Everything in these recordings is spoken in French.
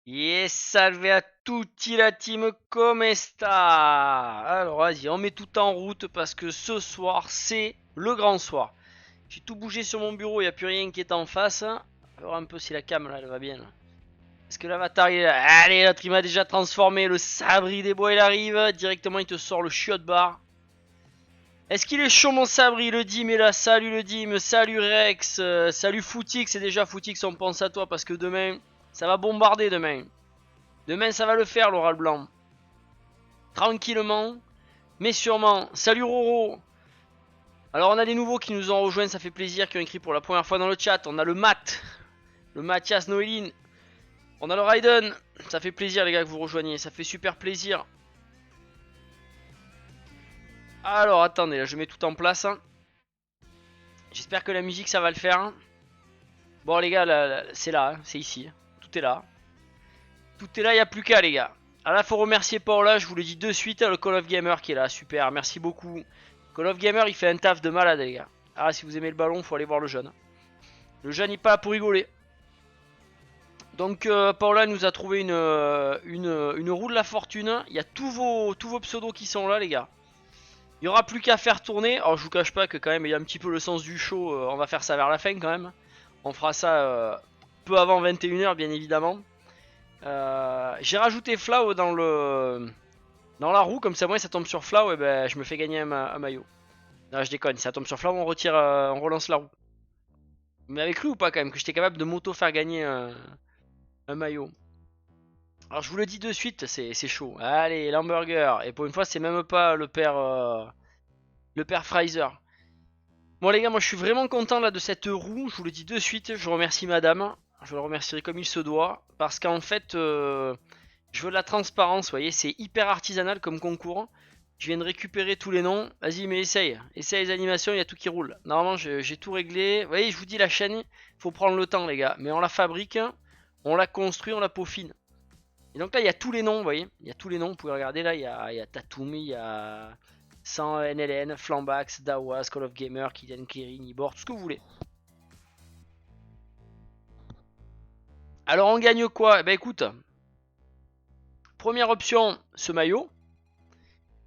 Yes, salve à tutti la team, come sta? Alors vas-y, on met tout en route parce que ce soir c'est le grand soir. J'ai tout bougé sur mon bureau, il n'y a plus rien qui est en face. On va voir un peu si la cam là elle va bien. Est-ce que l'avatar il est là? Allez, l'autre il m'a déjà transformé, le sabri des bois il arrive. Directement il te sort le chiotte bar. Est-ce qu'il est chaud mon sabri? Le Dim est là, salut le Dim, salut Rex, salut Footix, c'est déjà Footix, on pense à toi parce que demain ça va bombarder demain. Demain ça va le faire l'oral blanc. Tranquillement, mais sûrement. Salut Roro. Alors on a des nouveaux qui nous ont rejoints, ça fait plaisir, qui ont écrit pour la première fois dans le chat. On a le Matt, le Mathias Noéline. On a le Raiden. Ça fait plaisir les gars que vous rejoigniez, ça fait super plaisir. Alors attendez, là je mets tout en place. J'espère que la musique ça va le faire. Bon les gars, c'est là, c'est ici. Tout est là. Tout est là, il n'y a plus qu'à les gars. Alors là faut remercier Paula, je vous le dis de suite, le Call of Gamer qui est là, super, merci beaucoup. Call of Gamer il fait un taf de malade les gars. Ah si vous aimez le ballon, faut aller voir le jeune. Le jeune il est pas là pour rigoler. Donc Paula nous a trouvé une roue de la fortune. Il y a tous vos pseudos qui sont là les gars. Il n'y aura plus qu'à faire tourner. Alors je vous cache pas que quand même il y a un petit peu le sens du show. On va faire ça vers la fin quand même. On fera ça peu avant 21h bien évidemment. J'ai rajouté Flau dans la roue. Comme ça moi ça tombe sur Flau et ben je me fais gagner un maillot. Non je déconne, si ça tombe sur Flau on retire, on relance la roue. Mais avec lui ou pas quand même que j'étais capable de m'auto faire gagner un maillot. Alors je vous le dis de suite, c'est chaud. Allez, l'hamburger. Et pour une fois, c'est même pas le père Fraser. Bon les gars, moi je suis vraiment content là de cette roue. Je vous le dis de suite, je remercie madame. Je le remercierai comme il se doit. Parce qu'en fait, je veux de la transparence. Vous voyez, c'est hyper artisanal comme concours. Je viens de récupérer tous les noms. Vas-y, mais essaye. Essaye les animations, il y a tout qui roule. Normalement, j'ai tout réglé. Vous voyez, je vous dis, la chaîne, faut prendre le temps les gars. Mais on la fabrique, on la construit, on la peaufine. Et donc là, il y a tous les noms, vous voyez. Il y a tous les noms, vous pouvez regarder là. Il y a Tatumi, il y a 100 NLN, Flambax, Dawas, Call of Gamer, Kylian Kiri, Nibor, tout ce que vous voulez. Alors on gagne quoi? Eh ben écoute, première option, ce maillot.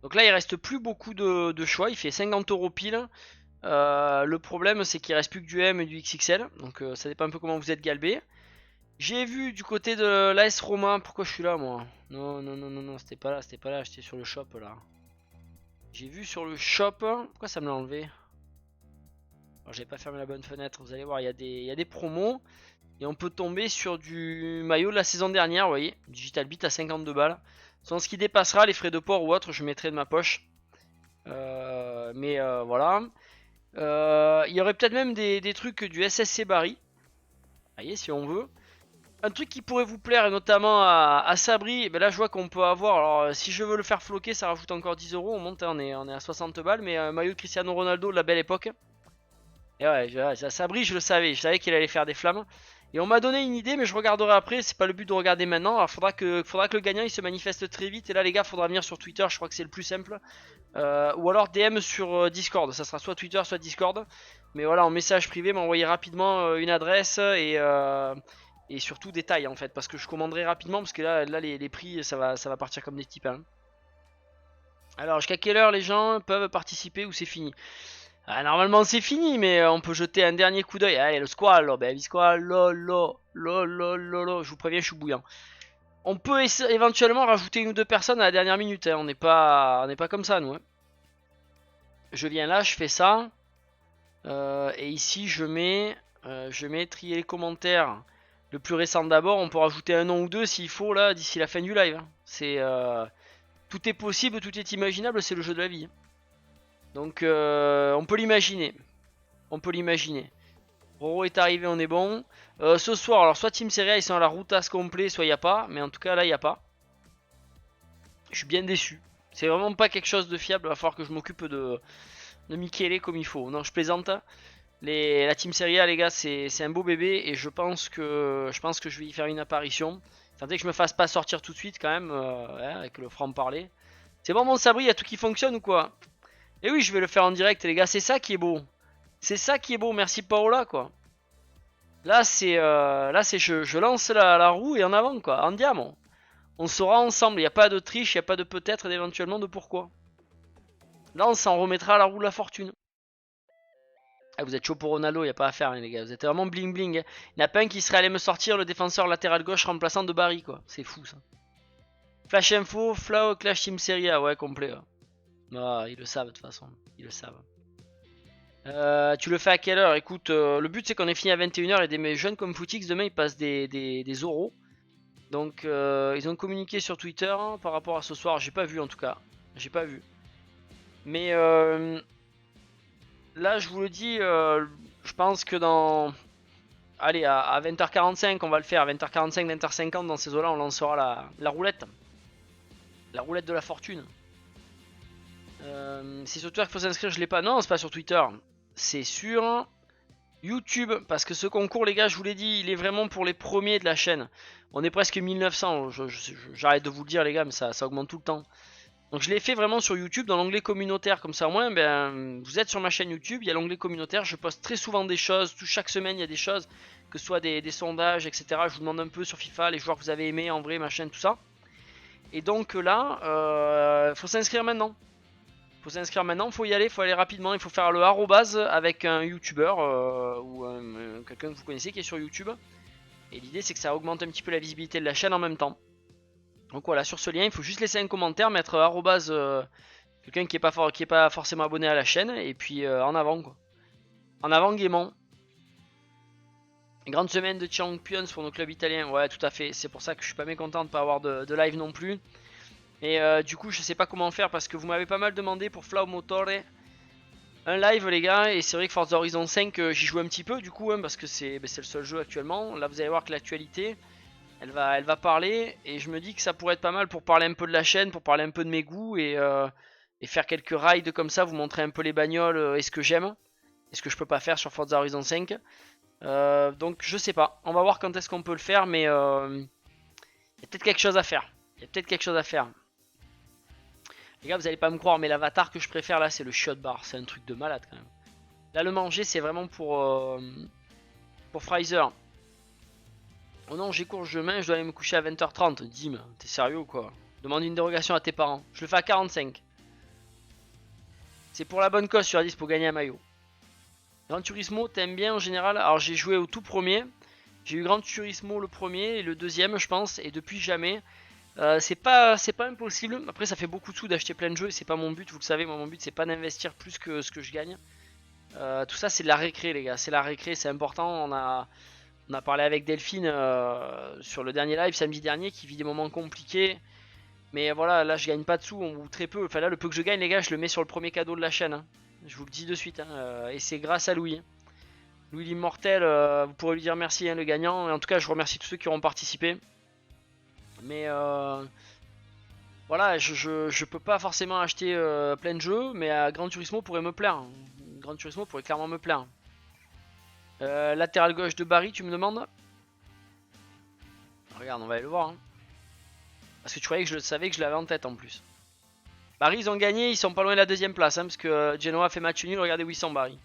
Donc là, il reste plus beaucoup de choix. Il fait 50 € pile. Le problème, c'est qu'il reste plus que du M et du XXL. Donc ça dépend un peu comment vous êtes galbé. J'ai vu du côté de l'AS Roma. Pourquoi je suis là, moi? Non, c'était pas là, j'étais sur le shop, là. J'ai vu sur le shop. Pourquoi ça me l'a enlevé? Alors, j'ai pas fermé la bonne fenêtre. Vous allez voir, il y a des promos. Et on peut tomber sur du maillot de la saison dernière, vous voyez. Digital Beat à 52 balles. Sans ce qui dépassera, les frais de port ou autre, je mettrai de ma poche. Mais voilà. Il y aurait peut-être même des trucs du SSC Barry. Vous voyez, si on veut. Un truc qui pourrait vous plaire, et notamment à Sabri, ben là je vois qu'on peut avoir, alors si je veux le faire floquer, ça rajoute encore 10 €, on monte, on est à 60 balles, mais un maillot de Cristiano Ronaldo de la belle époque. Et ouais, Sabri je savais qu'il allait faire des flammes. Et on m'a donné une idée, mais je regarderai après, c'est pas le but de regarder maintenant, alors faudra que le gagnant il se manifeste très vite, et là les gars faudra venir sur Twitter, je crois que c'est le plus simple. Ou alors DM sur Discord, ça sera soit Twitter soit Discord. Mais voilà, en message privé, m'envoyer rapidement une adresse et surtout des tailles en fait, parce que je commanderai rapidement, parce que là les prix ça va partir comme des petits pains. Alors jusqu'à quelle heure les gens peuvent participer ou c'est fini? Normalement c'est fini, mais on peut jeter un dernier coup d'œil. Allez, le squallo, baby squallo, je vous préviens, je suis bouillant. On peut éventuellement rajouter une ou deux personnes à la dernière minute, hein. On n'est pas comme ça nous, hein. Je viens là, je fais ça. Et ici je mets trier les commentaires. Le plus récent d'abord, on peut rajouter un nom ou deux s'il faut là d'ici la fin du live. Hein. C'est tout est possible, tout est imaginable, c'est le jeu de la vie. Donc on peut l'imaginer. On peut l'imaginer. Roro est arrivé, on est bon. Ce soir, alors soit Team Seria ils sont à la routasse complet, soit il n'y a pas. Mais en tout cas là il n'y a pas. Je suis bien déçu. C'est vraiment pas quelque chose de fiable, il va falloir que je m'occupe de Michele comme il faut. Non, je plaisante. La Team Seria les gars c'est un beau bébé et je pense que je vais y faire une apparition. Tant que je me fasse pas sortir tout de suite quand même hein, avec le franc-parler. C'est bon mon sabri, il y a tout qui fonctionne ou quoi? Et oui, je vais le faire en direct les gars, c'est ça qui est beau. C'est ça qui est beau, merci Paola quoi. Là c'est je lance la roue et en avant quoi, en diamant. On saura ensemble, il n'y a pas de triche, il n'y a pas de peut-être d'éventuellement de pourquoi. Là on s'en remettra à la roue de la fortune. Ah, vous êtes chaud pour Ronaldo, il n'y a pas à faire hein, les gars, vous êtes vraiment bling bling. Hein. Il n'y en a pas un qui serait allé me sortir le défenseur latéral gauche remplaçant de Barry quoi, c'est fou ça. Flash info, Flow, Clash Team Seria, ouais complet. Ah, ils le savent de toute façon, ils le savent. Tu le fais à quelle heure? Écoute, le but c'est qu'on ait fini à 21h et des jeunes comme Footix demain ils passent des oraux. Donc ils ont communiqué sur Twitter hein, par rapport à ce soir, j'ai pas vu en tout cas. J'ai pas vu. Mais là je vous le dis, je pense que dans... Allez, à 20h45 on va le faire, à 20h45, 20h50 dans ces eaux-là on lancera la roulette. La roulette de la fortune. C'est sur Twitter qu'il faut s'inscrire, je l'ai pas. Non, c'est pas sur Twitter. C'est sur YouTube. Parce que ce concours, les gars, je vous l'ai dit, il est vraiment pour les premiers de la chaîne. On est presque 1900. J'arrête de vous le dire, les gars, mais ça augmente tout le temps. Donc je l'ai fait vraiment sur YouTube dans l'onglet communautaire. Comme ça, au moins, ben, vous êtes sur ma chaîne YouTube. Il y a l'onglet communautaire. Je poste très souvent des choses. Chaque semaine, il y a des choses. Que ce soit des sondages, etc. Je vous demande un peu sur FIFA, les joueurs que vous avez aimés en vrai, machin, tout ça. Et donc là, faut s'inscrire maintenant. Faut s'inscrire maintenant, faut y aller, faut aller rapidement, il faut faire le arrobase avec un youtubeur ou quelqu'un que vous connaissez qui est sur YouTube. Et l'idée c'est que ça augmente un petit peu la visibilité de la chaîne en même temps. Donc voilà, sur ce lien, il faut juste laisser un commentaire, mettre arrobase quelqu'un qui est pas forcément abonné à la chaîne, et puis en avant quoi. En avant gaiement. Grande semaine de Champions pour nos clubs italiens, ouais tout à fait, c'est pour ça que je suis pas mécontent de pas avoir de live non plus. Et du coup je sais pas comment faire parce que vous m'avez pas mal demandé pour Flau Motore un live les gars. Et c'est vrai que Forza Horizon 5 j'y joue un petit peu du coup hein, parce que c'est le seul jeu actuellement. Là vous allez voir que l'actualité elle va parler. Et je me dis que ça pourrait être pas mal pour parler un peu de la chaîne, pour parler un peu de mes goûts. Et faire quelques rides comme ça, vous montrer un peu les bagnoles et ce que j'aime. Et ce que je peux pas faire sur Forza Horizon 5. Donc je sais pas, on va voir quand est-ce qu'on peut le faire. Mais il y a peut-être quelque chose à faire. Il y a peut-être quelque chose à faire. Les gars, vous allez pas me croire, mais l'avatar que je préfère là, c'est le shot bar. C'est un truc de malade quand même. Là, le manger, c'est vraiment pour Fraser. Oh non, j'ai cours demain, je dois aller me coucher à 20h30. Dim, t'es sérieux ou quoi? Demande une dérogation à tes parents. Je le fais à 45. C'est pour la bonne cause sur la 10 pour gagner un maillot. Gran Turismo, t'aimes bien en général? Alors, j'ai joué au tout premier. J'ai eu Gran Turismo le premier et le deuxième, je pense. Et depuis jamais. C'est pas impossible. Après, ça fait beaucoup de sous d'acheter plein de jeux. C'est pas mon but, vous le savez. Moi, mon but, c'est pas d'investir plus que ce que je gagne. Tout ça, c'est de la récré, les gars. C'est la récré, c'est important. On a parlé avec Delphine sur le dernier live samedi dernier qui vit des moments compliqués. Mais voilà, là, je gagne pas de sous ou très peu. Enfin, là, le peu que je gagne, les gars, je le mets sur le premier cadeau de la chaîne. Hein. Je vous le dis de suite. Hein. Et c'est grâce à Louis. Hein. Louis l'immortel, vous pourrez lui dire merci, hein, le gagnant. Et en tout cas, je remercie tous ceux qui auront participé. Mais voilà, je peux pas forcément acheter plein de jeux, mais Gran Turismo pourrait me plaire. Gran Turismo pourrait clairement me plaire. Latéral gauche de Barry, tu me demandes? Regarde, on va aller le voir. Hein. Parce que tu croyais que je savais que je l'avais en tête en plus. Barry, ils ont gagné, ils sont pas loin de la deuxième place. Hein, parce que Genoa a fait match nul, regardez où ils sont, Barry.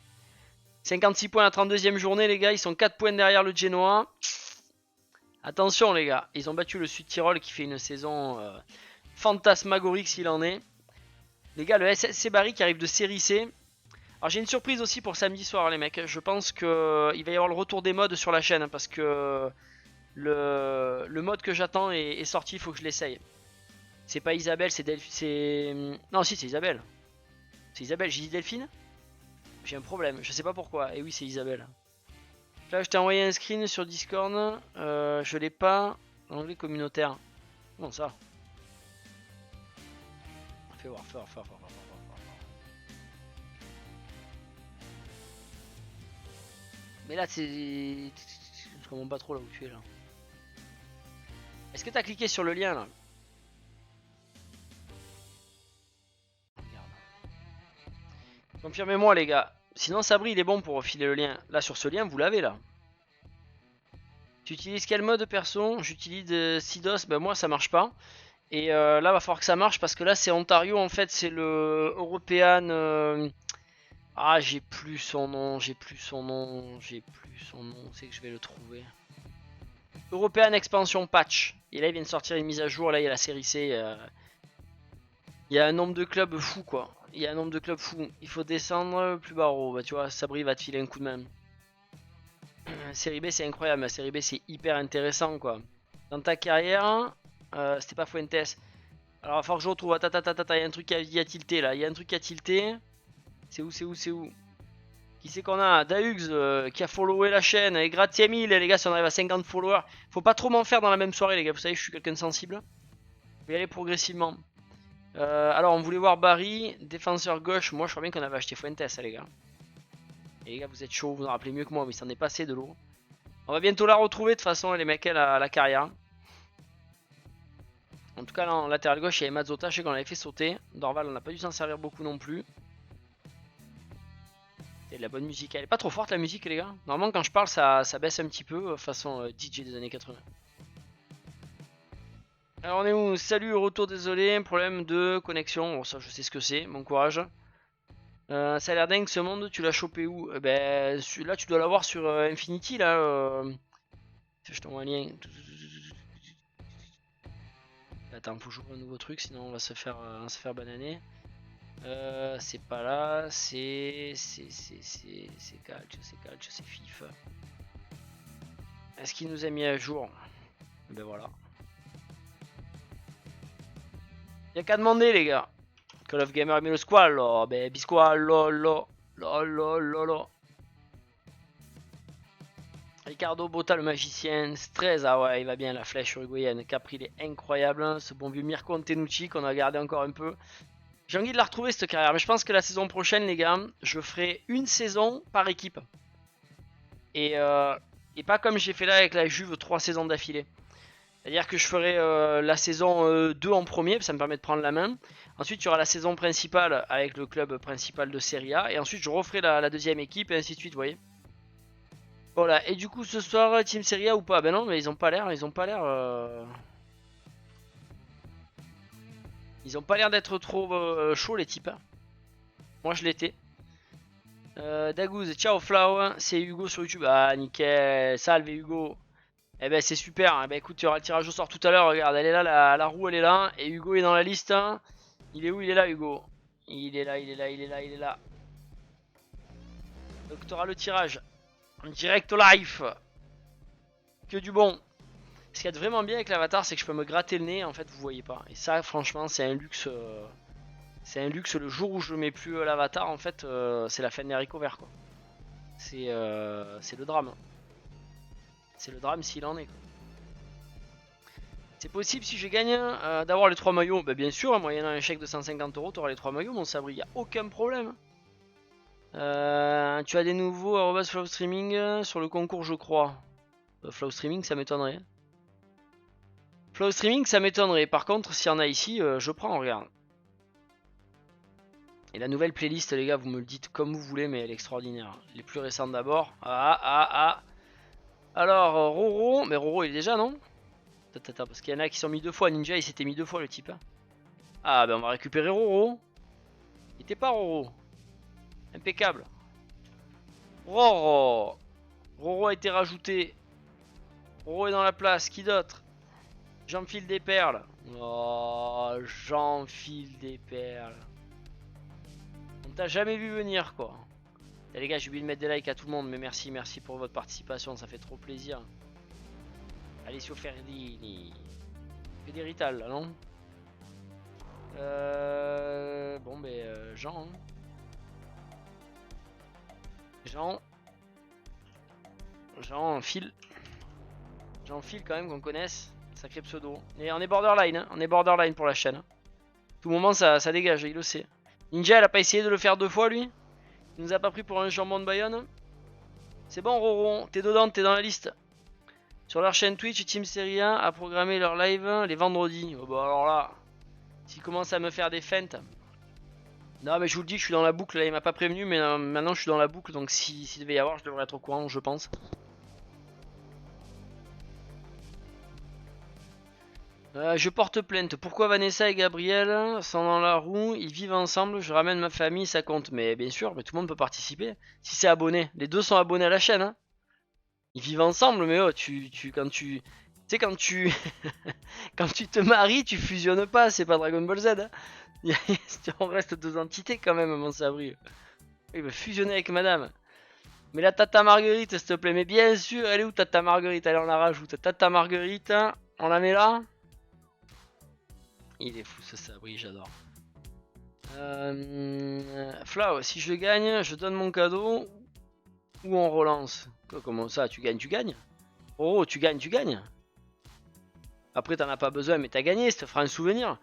56 points à la 32e journée, les gars. Ils sont 4 points derrière le Genoa. Attention, les gars. Ils ont battu le Sud-Tirol qui fait une saison fantasmagorique s'il en est. Les gars, le SSC Barry qui arrive de série C. Alors j'ai une surprise aussi pour samedi soir les mecs. Je pense qu'il va y avoir le retour des modes sur la chaîne. Hein, parce que le mode que j'attends est sorti, il faut que je l'essaye. C'est pas Isabelle, c'est Delphine. Non si c'est Isabelle. C'est Isabelle, j'ai dit Delphine? J'ai un problème, je sais pas pourquoi. Et oui c'est Isabelle. là, je t'ai envoyé un screen sur Discord. Je l'ai pas en anglais communautaire. Comment ça? Fais voir, fais voir, fais voir, fais voir, fais voir, fais voir. Mais là, c'est... Je comprends pas trop là où tu es là. Est-ce que t'as cliqué sur le lien là? Regarde. Confirmez-moi les gars. Sinon Sabri il est bon pour filer le lien. Là sur ce lien vous l'avez là. Tu utilises quel mode perso? J'utilise Sidos. Ben moi ça marche pas. Et là va falloir que ça marche parce que là c'est Ontario en fait. C'est le European... Ah j'ai plus son nom. J'ai plus son nom. J'ai plus son nom. C'est que je vais le trouver. European Expansion Patch. Et là il vient de sortir une mise à jour. Là il y a la série C. Il y a un nombre de clubs fou quoi. Il y a un nombre de clubs fou. Il faut descendre plus bas. Bah tu vois, Sabri va te filer un coup de main. Série B c'est incroyable. La série B c'est hyper intéressant quoi. Dans ta carrière, c'était pas Fuentes. Alors il va falloir que je retrouve. Attends, il y a un truc qui a tilté là. Il y a un truc qui a tilté. C'est où, c'est où, c'est où? Qui c'est qu'on a? Daugs qui a followé la chaîne. Et grazie mille les gars si on arrive à 50 followers. Faut pas trop m'en faire dans la même soirée les gars. Vous savez je suis quelqu'un de sensible. Je vais y aller progressivement. Alors on voulait voir Barry, défenseur gauche. Moi je crois bien qu'on avait acheté Fuentes les gars. Et les gars vous êtes chaud, vous en rappelez mieux que moi, mais il s'en est passé de l'eau. On va bientôt la retrouver de toute façon les mecs à la carrière. En tout cas là en latéral gauche il y avait Mazzota, je sais qu'on l'avait fait sauter. Dorval on n'a pas dû s'en servir beaucoup non plus. Il y a de la bonne musique, elle est pas trop forte la musique les gars. Normalement quand je parle ça baisse un petit peu façon DJ des années 80. Alors on est où? Salut, retour, désolé, problème de connexion. Bon ça je sais ce que c'est, bon courage. Ça a l'air dingue ce monde, tu l'as chopé où? Ben là tu dois l'avoir sur Infinity là. Je t'envoie un lien. Attends, faut que j'ouvre un nouveau truc sinon on va se faire bananer. C'est pas là, c'est Calcio, c'est FIFA. Est-ce qu'il nous a mis à jour? Ben voilà. Y'a qu'à demander les gars. Call of Gamer Milo Squallo, baby squallo, lo, lo. Ricardo Botta le magicien, 13, ah ouais il va bien la flèche uruguayenne. Capri il est incroyable, hein. Ce bon vieux Mirko Antenucci qu'on a gardé encore un peu. J'ai envie de la retrouver cette carrière, mais je pense que la saison prochaine les gars, je ferai une saison par équipe. Et pas comme j'ai fait là avec la Juve 3 saisons d'affilée. C'est-à-dire que je ferai la saison 2 en premier, ça me permet de prendre la main. Ensuite, il y aura la saison principale avec le club principal de Serie A. Et ensuite, je referai la deuxième équipe et ainsi de suite, vous voyez. Voilà, et du coup, ce soir, Team Serie A ou pas? Ben non, mais ils ont pas l'air, Ils ont pas l'air d'être trop chauds, les types. Hein. Moi, je l'étais. Dagouz, ciao Flau, c'est Hugo sur YouTube. Ah, nickel, salve Hugo. Eh ben c'est super, eh ben écoute tu auras le tirage au sort tout à l'heure, regarde elle est là, la roue elle est là, et Hugo est dans la liste, hein. Il est où? Il est là Hugo. Il est là. Donc tu auras le tirage en direct au live. Que du bon. Ce qu'il y a de vraiment bien avec l'avatar c'est que je peux me gratter le nez, en fait vous voyez pas. Et ça franchement c'est un luxe. Le jour où je mets plus l'avatar en fait c'est la fin des haricots verts quoi. C'est le drame. C'est le drame s'il en est quoi. C'est possible si je gagne d'avoir les 3 maillots. Bah bien sûr, moyennant un chèque de 150 € tu auras les 3 maillots mon Sabri, y a aucun problème. Tu as des nouveaux Flow Streaming sur le concours je crois. Flow Streaming ça m'étonnerait. Flow Streaming ça m'étonnerait. Par contre s'il y en a ici je prends, regarde. Et la nouvelle playlist les gars vous me le dites comme vous voulez mais elle est extraordinaire. Les plus récentes d'abord. Alors Roro, mais Roro il est déjà non? Attends, parce qu'il y en a qui sont mis 2 fois. Ninja il s'était mis 2 fois le type. Hein. Ah ben on va récupérer Roro. Il était pas Roro. Impeccable. Roro. Roro a été rajouté. Roro est dans la place. Qui d'autre? J'enfile des perles. Oh, j'enfile des perles. On t'a jamais vu venir quoi. Et les gars j'ai oublié de mettre des likes à tout le monde. Mais merci pour votre participation. Ça fait trop plaisir. Alessio Ferdini. Federital là non? Bon ben Jean. Hein. Jean. Jean-Phil. Jean-Phil quand même qu'on connaisse. Sacré pseudo. Et on est borderline, hein. On est borderline pour la chaîne. Tout moment ça dégage, il le sait. Ninja, elle a pas essayé de le faire 2 fois lui. Il nous a pas pris pour un jambon de Bayonne. C'est bon Roro, t'es dedans, t'es dans la liste. Sur leur chaîne Twitch, Team Serie A a programmé leur live les vendredis. Oh bah alors là, s'il commence à me faire des feintes. Non mais je vous le dis, je suis dans la boucle là, il m'a pas prévenu mais maintenant je suis dans la boucle. Donc s'il devait y avoir, je devrais être au courant je pense. Je porte plainte. Pourquoi Vanessa et Gabriel sont dans la roue? Ils vivent ensemble. Je ramène ma famille, ça compte. Mais bien sûr, mais tout le monde peut participer. Si c'est abonné, les deux sont abonnés à la chaîne. Hein. Ils vivent ensemble, mais oh, quand tu sais quand tu quand tu te maries, tu fusionnes pas. C'est pas Dragon Ball Z. Hein. On reste 2 entités quand même, mon sabri. Il veut fusionner avec Madame. Mais la Tata Marguerite, s'il te plaît. Mais bien sûr, elle est où Tata Marguerite? Allez, on la rajoute. Tata Marguerite, on la met là. Il est fou ce sabri, j'adore. Flau, si je gagne, je donne mon cadeau ou on relance. Comment ça, tu gagnes, tu gagnes? Oh, tu gagnes, tu gagnes. Après, t'en as pas besoin, mais t'as gagné, ça te fera un souvenir.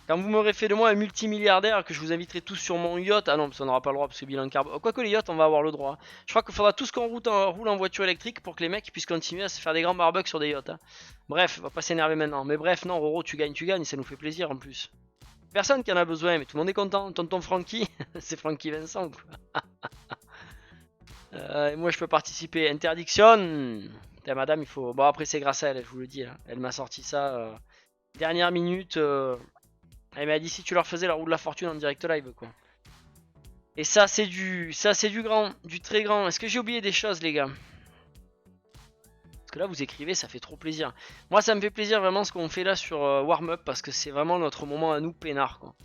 Quand vous m'aurez fait de moi un multimilliardaire, que je vous inviterai tous sur mon yacht. Ah non, parce qu'on n'aura pas le droit, parce que bilan carbone. Quoique les yachts, on va avoir le droit. Je crois qu'il faudra tous qu'on roule en voiture électrique pour que les mecs puissent continuer à se faire des grands barbecues sur des yachts. Hein. Bref, on va pas s'énerver maintenant. Mais bref, non, Roro, tu gagnes, ça nous fait plaisir en plus. Personne qui en a besoin, mais tout le monde est content. Tonton Francky, c'est Francky Vincent. Quoi. Et moi, je peux participer. Interdiction. Putain, madame, il faut. Bon, après, c'est grâce à elle, je vous le dis. Là. Elle m'a sorti ça. Dernière minute. Elle m'a dit si tu leur faisais la roue de la fortune en direct live, quoi. Et ça, c'est du grand, du très grand. Est-ce que j'ai oublié des choses, les gars? Parce que là, vous écrivez, ça fait trop plaisir. Moi, ça me fait plaisir vraiment ce qu'on fait là sur Warm Up parce que c'est vraiment notre moment à nous, peinard, quoi.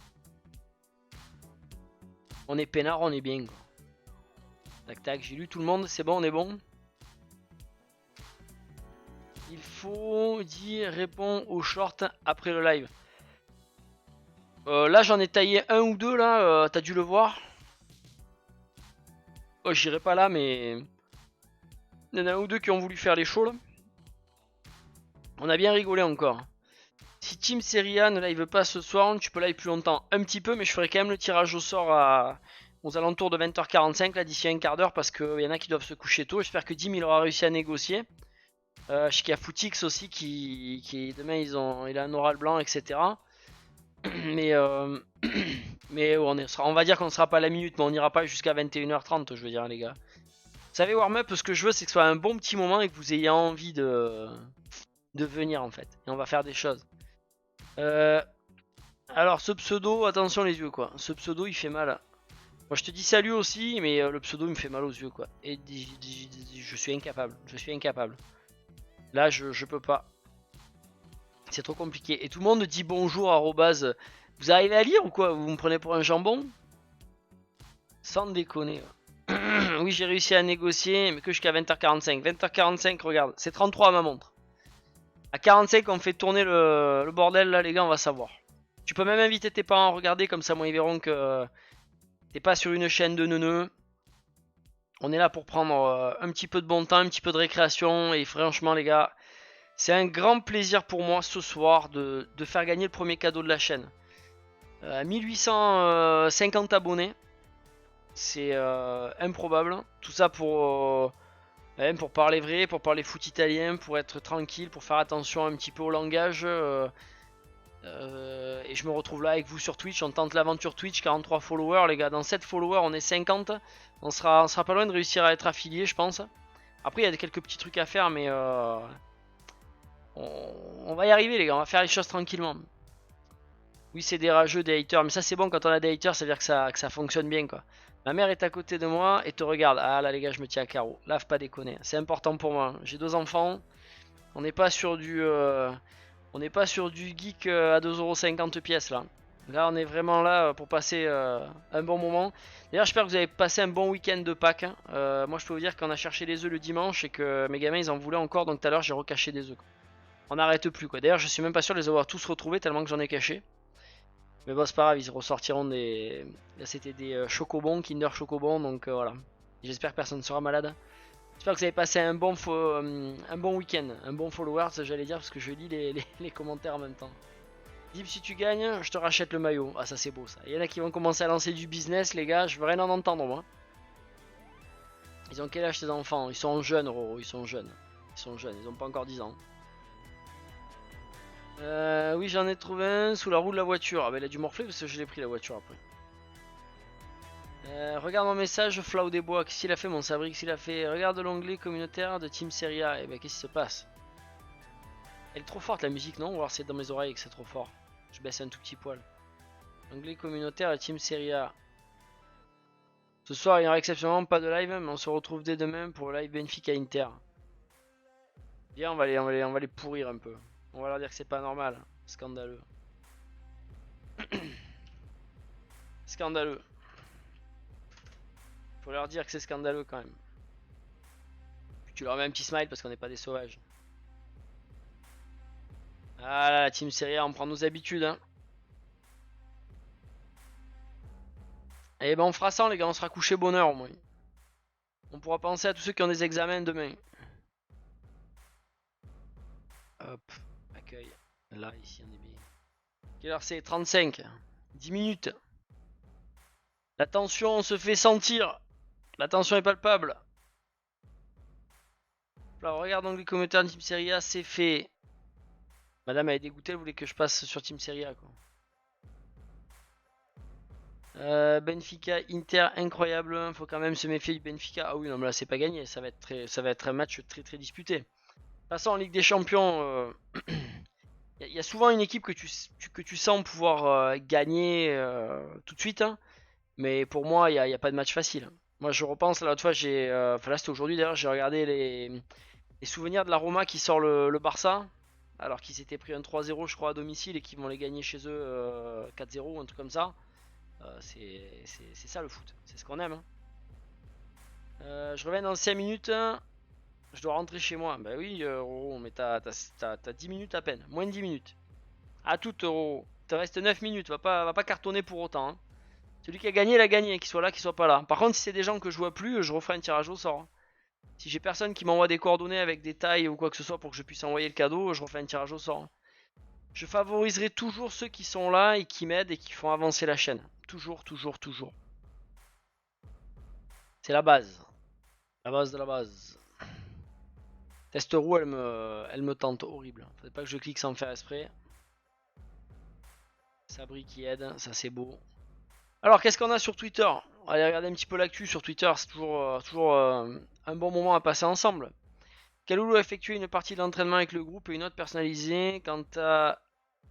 On est peinard, on est bien, quoi. Tac, tac, j'ai lu tout le monde, c'est bon, on est bon. Il faut dire, répond aux shorts après le live. Là, j'en ai taillé 1 ou 2, là, t'as dû le voir. Oh, j'irai pas là, mais il y en a 1 ou 2 qui ont voulu faire les shows là. On a bien rigolé encore. Si Team Serie A ne live pas ce soir, tu peux live plus longtemps. Un petit peu, mais je ferai quand même le tirage au sort aux alentours de 20h45, là, d'ici un quart d'heure, parce qu'il y en a qui doivent se coucher tôt. J'espère que Dim il aura réussi à négocier. Je sais qu'il y a Footix aussi qui demain il a un oral blanc, etc. Mais on va dire qu'on ne sera pas à la minute, mais on n'ira pas jusqu'à 21h30, je veux dire, les gars. Vous savez, Warm Up, ce que je veux, c'est que ce soit un bon petit moment et que vous ayez envie de venir, en fait. Et on va faire des choses. Alors, ce pseudo, attention les yeux, quoi. Ce pseudo, il fait mal. Moi, je te dis salut aussi, mais le pseudo, il me fait mal aux yeux, quoi. Et je suis incapable. Je suis incapable. Là, je peux pas. C'est trop compliqué. Et tout le monde dit bonjour, arrobase. Vous arrivez à lire ou quoi? Vous me prenez pour un jambon? Sans déconner. Oui, j'ai réussi à négocier, mais que jusqu'à 20h45. 20h45, regarde, c'est 33 à ma montre. À 45, on fait tourner le bordel, là, les gars, on va savoir. Tu peux même inviter tes parents à regarder, comme ça, moi, ils verront que t'es pas sur une chaîne de neuneux. On est là pour prendre un petit peu de bon temps, un petit peu de récréation, et franchement, les gars, c'est un grand plaisir pour moi ce soir de faire gagner le premier cadeau de la chaîne. 1850 abonnés. C'est improbable. Tout ça pour parler vrai, pour parler foot italien, pour être tranquille, pour faire attention un petit peu au langage. Et je me retrouve là avec vous sur Twitch. On tente l'aventure Twitch, 43 followers, les gars. Dans 7 followers, on est 50. On sera pas loin de réussir à être affilié, je pense. Après, il y a quelques petits trucs à faire, mais on va y arriver, les gars. On va faire les choses tranquillement. Oui, c'est des rageux, des haters. Mais ça, c'est bon, quand on a des haters, ça veut dire que ça fonctionne bien, quoi. Ma mère est à côté de moi et te regarde. Ah là, les gars, je me tiens à carreau. Là, faut pas déconner. C'est important pour moi. J'ai 2 enfants. On n'est pas sur du geek à 2,50€ pièce, là. Là, on est vraiment là pour passer un bon moment. D'ailleurs, j'espère que vous avez passé un bon week-end de Pâques. Hein. Moi, je peux vous dire qu'on a cherché les œufs le dimanche et que mes gamins, ils en voulaient encore. Donc, tout à l'heure, j'ai recaché des œufs. On n'arrête plus, quoi. D'ailleurs, je suis même pas sûr de les avoir tous retrouvés tellement que j'en ai caché. Mais bon, c'est pas grave, ils ressortiront des... Là, c'était des chocobons, Kinder Chocobons, donc voilà. J'espère que personne ne sera malade. J'espère que vous avez passé un bon week-end, un bon followers, j'allais dire, parce que je lis les commentaires en même temps. Dip, si tu gagnes, je te rachète le maillot. Ah, ça c'est beau ça. Il y en a qui vont commencer à lancer du business, les gars, je veux rien en entendre moi. Ils ont quel âge tes enfants? Ils sont jeunes, Roro, ils sont jeunes. Ils sont jeunes, ils ont pas encore 10 ans. Oui, j'en ai trouvé un sous la roue de la voiture. Ah, bah il a dû morfler parce que je l'ai pris la voiture après. Regarde mon message, Flau des Bois. Qu'est-ce qu'il a fait, mon Sabri? Qu'est-ce qu'il a fait? Regarde l'onglet communautaire de Team Seria. Et ben, qu'est-ce qui se passe? Elle est trop forte la musique, non? Ou alors c'est dans mes oreilles que c'est trop fort. Je baisse un tout petit poil. Onglet communautaire de Team Seria. Ce soir, il n'y aura exceptionnellement pas de live, mais on se retrouve dès demain pour le live Benfica Inter. Bien, on va les pourrir un peu. On va leur dire que c'est pas normal. Scandaleux. Scandaleux. Faut leur dire que c'est scandaleux quand même. Puis tu leur mets un petit smile parce qu'on n'est pas des sauvages. Ah là, la Team Seria, on prend nos habitudes, hein. Et ben on fera ça les gars, on sera couché bonheur au moins. On pourra penser à tous ceux qui ont des examens demain. Hop, accueil. Là, ici on est bien. Quelle heure c'est? 35. 10 minutes. La tension se fait sentir. La tension est palpable. Là, regarde donc les commentaires de Team Seria, c'est fait. Madame elle est dégoûtée, elle voulait que je passe sur Team Seria quoi. Benfica, Inter, incroyable. Faut quand même se méfier du Benfica. Ah oui, non, mais là c'est pas gagné. Ça va être un match très très disputé. De toute façon, en Ligue des Champions, il y a souvent une équipe que tu sens pouvoir gagner tout de suite. Hein. Mais pour moi, il n'y a pas de match facile. Moi, je repense, l'autre fois, enfin là c'était aujourd'hui d'ailleurs, j'ai regardé les souvenirs de la Roma qui sort le Barça. Alors qu'ils s'étaient pris un 3-0, je crois, à domicile et qu'ils vont les gagner chez eux 4-0 ou un truc comme ça. C'est ça le foot, c'est ce qu'on aime. Hein. Je reviens dans 5 minutes. Je dois rentrer chez moi. Bah oui, Roro, mais t'as 10 minutes à peine. Moins de 10 minutes. À tout, Roro. Il te reste 9 minutes. Va pas cartonner pour autant. Hein. Celui qui a gagné, il a gagné. Qu'il soit là, qu'il soit pas là. Par contre, si c'est des gens que je vois plus, je referai un tirage au sort. Hein. Si j'ai personne qui m'envoie des coordonnées avec des tailles ou quoi que ce soit pour que je puisse envoyer le cadeau, je refais un tirage au sort. Hein. Je favoriserai toujours ceux qui sont là et qui m'aident et qui font avancer la chaîne. Toujours, toujours, toujours. C'est la base. La base de la base. Test roue, elle me tente horrible. Faudrait pas que je clique sans faire exprès. Sabri qui aide, ça c'est beau. Alors, qu'est-ce qu'on a sur Twitter? On va aller regarder un petit peu l'actu sur Twitter. C'est toujours un bon moment à passer ensemble. Kaloulou a effectué une partie de l'entraînement avec le groupe et une autre personnalisée. Quant à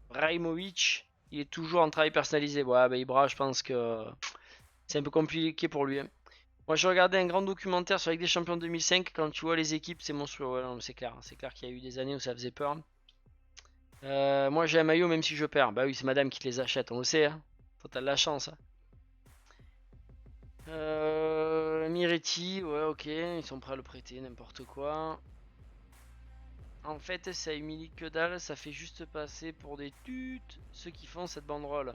Raimovic, il est toujours en travail personnalisé. Ouais, bah Ibra, je pense que c'est un peu compliqué pour lui. Hein. Moi, j'ai regardé un grand documentaire sur la Ligue des Champions 2005. Quand tu vois les équipes, c'est monstrueux. Ouais, non, c'est clair. C'est clair qu'il y a eu des années où ça faisait peur. Moi, j'ai un maillot même si je perds. Bah oui, c'est madame qui te les achète, on le sait. Hein. Toi, t'as de la chance. Hein. Miretti, ouais, ok. Ils sont prêts à le prêter, n'importe quoi. En fait, ça humilie que dalle. Ça fait juste passer pour des tutes ceux qui font cette banderole.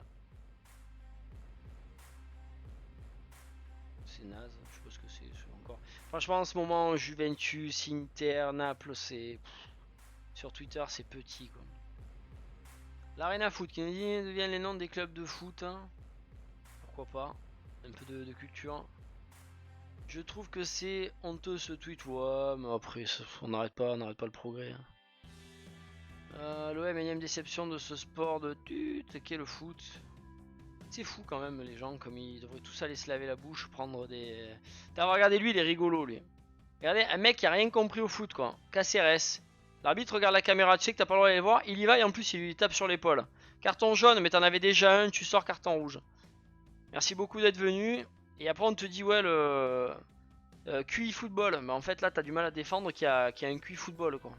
C'est naze, je sais pas ce que c'est encore. Franchement, en ce moment, Juventus, Inter, Naples, c'est. Sur Twitter, c'est petit quoi. L'Arena Foot qui nous dit deviennent les noms des clubs de foot. Hein. Pourquoi pas. Un peu de culture. Je trouve que c'est honteux ce tweet. Ouais, mais après, on n'arrête pas le progrès. Hein. L'OM énième déception de ce sport de tute qu'est le foot. C'est fou quand même les gens comme ils devraient tous aller se laver la bouche, prendre des. Regardez lui, il est rigolo lui. Regardez un mec qui a rien compris au foot quoi. KCRS. L'arbitre regarde la caméra, tu sais que t'as pas le droit d'aller voir, il y va et en plus il lui tape sur l'épaule. Carton jaune, mais t'en avais déjà un, tu sors carton rouge. Merci beaucoup d'être venu. Et après on te dit ouais le QI football. Mais en fait là t'as du mal à défendre qu'il y a un QI football quoi.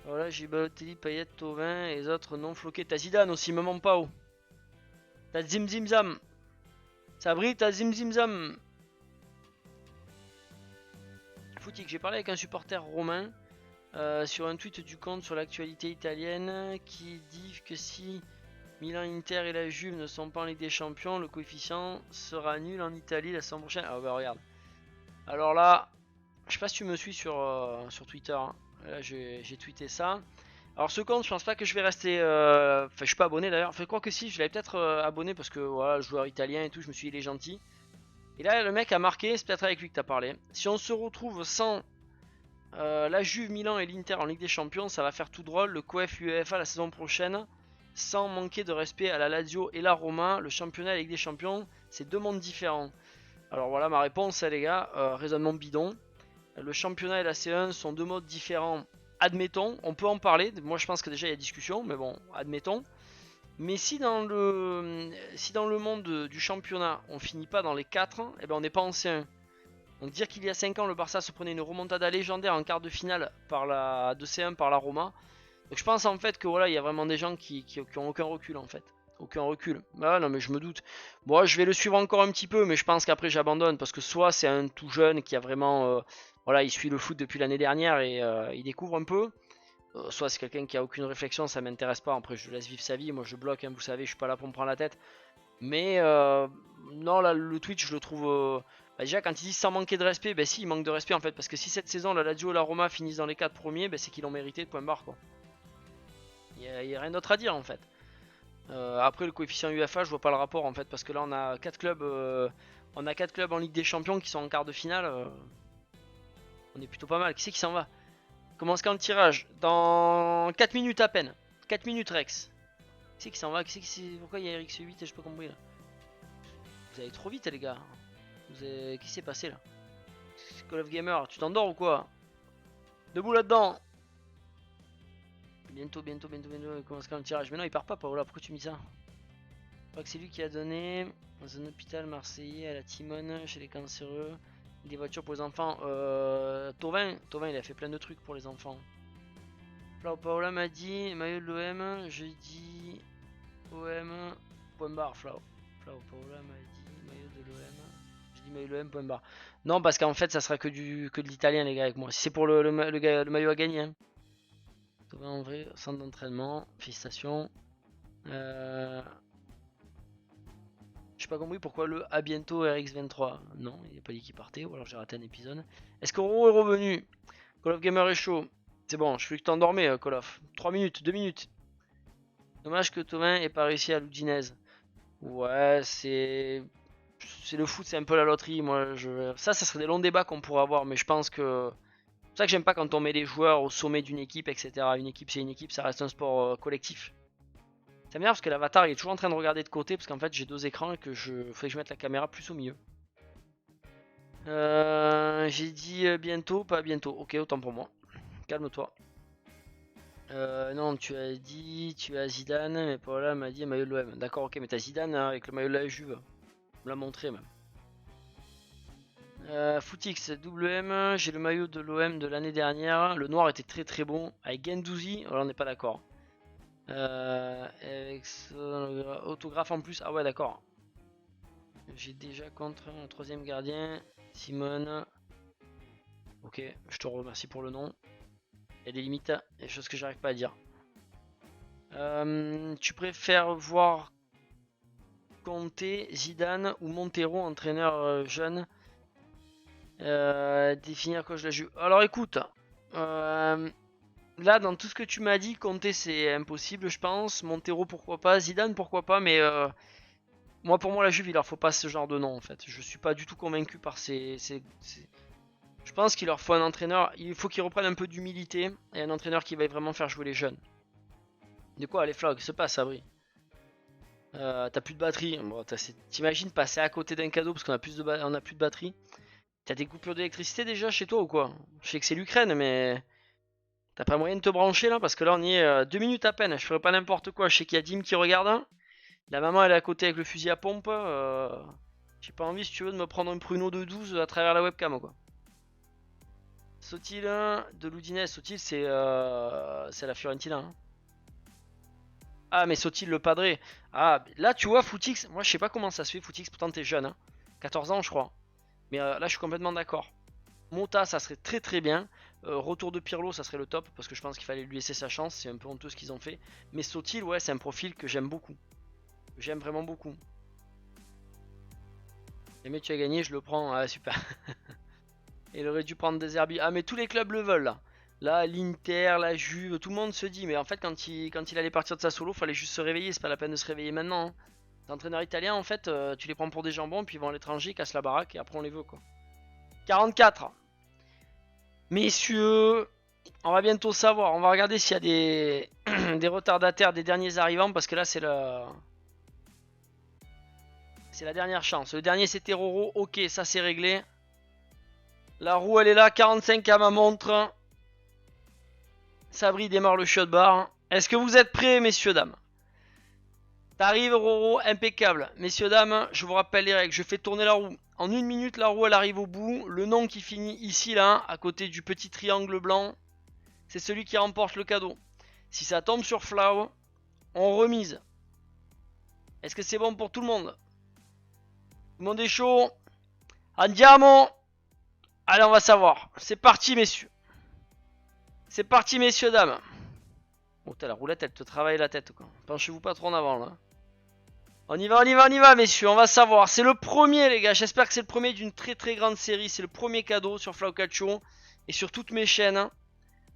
Voilà, j'ai Balotelli, Payet, Thauvin et les autres non floqués. T'as Zidane aussi, me ment pas oh. T'as Zim Zim Zam. Sabri, t'as Zim Zim Zam. Foutique, j'ai parlé avec un supporter romain sur un tweet du compte sur l'actualité italienne qui dit que si Milan, Inter et la Juve ne sont pas en Ligue des Champions, le coefficient sera nul en Italie la saison prochaine. Ah bah regarde. Alors là, je sais pas si tu me suis sur Twitter, hein. Là, j'ai tweeté ça. Alors ce compte, je pense pas que je vais rester. Enfin, je suis pas abonné d'ailleurs. Enfin, quoi que si, je l'avais peut-être abonné parce que voilà, le joueur italien et tout, je me suis dit il est gentil. Et là, le mec a marqué, c'est peut-être avec lui que t'as parlé. Si on se retrouve sans la Juve, Milan et l'Inter en Ligue des Champions, ça va faire tout drôle. Le COEF UEFA la saison prochaine, sans manquer de respect à la Lazio et la Roma, le championnat et la Ligue des Champions, c'est deux mondes différents. Alors voilà ma réponse, les gars. Raisonnement bidon. Le championnat et la C1 sont deux modes différents. Admettons, on peut en parler. Moi, je pense que déjà il y a discussion, mais bon, admettons. Mais si dans le monde du championnat, on finit pas dans les 4, eh ben on n'est pas en C1. Donc dire qu'il y a 5 ans, le Barça se prenait une remontada légendaire en quart de finale de C1 par la Roma. Donc je pense en fait que voilà, il y a vraiment des gens qui ont aucun recul en fait. Aucun recul. Bah non mais je me doute. Bon, je vais le suivre encore un petit peu, mais je pense qu'après j'abandonne parce que soit c'est un tout jeune qui a vraiment, voilà, il suit le foot depuis l'année dernière et il découvre un peu. Soit c'est quelqu'un qui a aucune réflexion, ça m'intéresse pas. Après je laisse vivre sa vie, moi je bloque, hein, vous savez, je suis pas là pour me prendre la tête. Mais non, là le Twitch je le trouve. Bah, déjà quand il dit sans manquer de respect, bah si il manque de respect en fait, parce que si cette saison la Lazio et la Roma finissent dans les 4 premiers, bah, c'est qu'ils l'ont mérité de point barre quoi. Il y a rien d'autre à dire en fait. Après le coefficient UEFA, je vois pas le rapport en fait, parce que là on a 4 clubs, en Ligue des Champions qui sont en quart de finale. On est plutôt pas mal. Qui c'est qui s'en va? Commence quand le tirage? Dans 4 minutes à peine. 4 minutes Rex. Qui c'est qui s'en va? Pourquoi il y a RX8 et je pas compris là? Vous allez trop vite les gars. Qui s'est passé là? Call of Gamer, tu t'endors ou quoi? Debout là-dedans. Bientôt, il commence quand le tirage. Mais non, il part pas, Paola, pourquoi tu me dis ça? Je crois que c'est lui qui a donné dans un hôpital marseillais à la Timone chez les cancéreux des voitures pour les enfants. Tovin, il a fait plein de trucs pour les enfants. Flau Paola m'a dit maillot de l'OM, je dis OM, point barre. Flau Paola m'a dit maillot de l'OM, je dis maillot de l'OM, point barre. Non, parce qu'en fait, ça sera que de l'italien, les gars, avec moi. Si c'est pour le maillot à gagner, hein. Tovin en vrai, centre d'entraînement, félicitations. J'ai pas compris pourquoi le à bientôt RX23. Non, il n'a pas dit qu'il partait, ou alors j'ai raté un épisode. Est-ce que Roro est revenu? Call of Gamer est chaud. C'est bon, je suis que t'endormais, Call of. 3 minutes, 2 minutes. Dommage que Thomas ait pas réussi à l'Udinese. Ouais, c'est le foot, c'est un peu la loterie. Moi, ça serait des longs débats qu'on pourrait avoir, mais je pense que. C'est pour ça que j'aime pas quand on met les joueurs au sommet d'une équipe, etc. Une équipe, c'est une équipe, ça reste un sport collectif. Ça m'énerve parce que l'avatar il est toujours en train de regarder de côté parce qu'en fait j'ai deux écrans et que faudrait que je mette la caméra plus au milieu. J'ai dit bientôt, pas bientôt. Ok, autant pour moi. Calme-toi. Non, tu as Zidane, mais Paola m'a dit maillot de l'OM. D'accord, ok, mais t'as Zidane hein, avec le maillot de la Juve. On me l'a montré même. Footix, WM, j'ai le maillot de l'OM de l'année dernière. Le noir était très très bon. Avec Gendouzi, alors on n'est pas d'accord. Avec son autographe en plus. Ah ouais, d'accord. J'ai déjà contre un troisième gardien, Simone. Ok, je te remercie pour le nom. Il y a des limites, des choses que j'arrive pas à dire. Tu préfères voir Conte, Zidane ou Montero, entraîneur jeune, définir coach de la Juve? Alors écoute, là dans tout ce que tu m'as dit, Conte c'est impossible je pense. Montero pourquoi pas, Zidane pourquoi pas, mais moi pour moi la Juve il leur faut pas ce genre de nom en fait. Je suis pas du tout convaincu par Je pense qu'il leur faut un entraîneur, il faut qu'ils reprennent un peu d'humilité et un entraîneur qui va vraiment faire jouer les jeunes. De quoi les flags se passe Abri? T'as plus de batterie. Bon, t'imagines passer à côté d'un cadeau parce qu'on a plus de batterie. T'as des coupures d'électricité déjà chez toi ou quoi? Je sais que c'est l'Ukraine mais t'as pas moyen de te brancher là parce que là on y est 2 minutes à peine. Je ferai pas n'importe quoi. Je sais qu'il y a Dim qui regarde. La maman elle est à côté avec le fusil à pompe. J'ai pas envie si tu veux de me prendre un pruneau de 12 à travers la webcam quoi. Sotil de l'Udinese, Sotil c'est la Fiorentina. Hein. Ah mais Sotil le padré. Ah là tu vois Footix, moi je sais pas comment ça se fait Footix, pourtant t'es jeune. Hein. 14 ans je crois. Mais là je suis complètement d'accord. Mota ça serait très très bien. Retour de Pirlo ça serait le top parce que je pense qu'il fallait lui laisser sa chance. C'est un peu honteux ce qu'ils ont fait. Mais Sotil ouais c'est un profil que j'aime beaucoup. J'aime vraiment beaucoup. Et mais tu as gagné, je le prends. Ah super. Et il aurait dû prendre des Herbie. Ah mais tous les clubs le veulent là. Là, l'Inter, la Juve, tout le monde se dit. Mais en fait, quand il allait partir de sa solo, fallait juste se réveiller. C'est pas la peine de se réveiller maintenant. Hein. Les entraîneurs italiens, en fait, tu les prends pour des jambons, puis ils vont à l'étranger, ils cassent la baraque, et après on les veut quoi. 44. Messieurs, on va bientôt savoir. On va regarder s'il y a des, des retardataires, des derniers arrivants, parce que là, c'est la dernière chance. Le dernier, c'était Roro. Ok, ça c'est réglé. La roue, elle est là. 45 à ma montre. Sabri démarre le shot bar. Est-ce que vous êtes prêts, messieurs, dames? T'arrives, Roro, impeccable. Messieurs, dames, je vous rappelle les règles. Je fais tourner la roue. En 1 minute, la roue, elle arrive au bout. Le nom qui finit ici, là, à côté du petit triangle blanc, c'est celui qui remporte le cadeau. Si ça tombe sur Flau, on remise. Est-ce que c'est bon pour tout le monde? Tout le monde est chaud? Andiamo! Allez, on va savoir. C'est parti, messieurs. C'est parti, messieurs, dames. Oh, t'as la roulette, elle te travaille la tête, quoi. Penchez-vous pas trop en avant, là. On y va, on y va, on y va, messieurs. On va savoir. C'est le premier, les gars. J'espère que c'est le premier d'une très très grande série. C'est le premier cadeau sur Flau Calcio et sur toutes mes chaînes.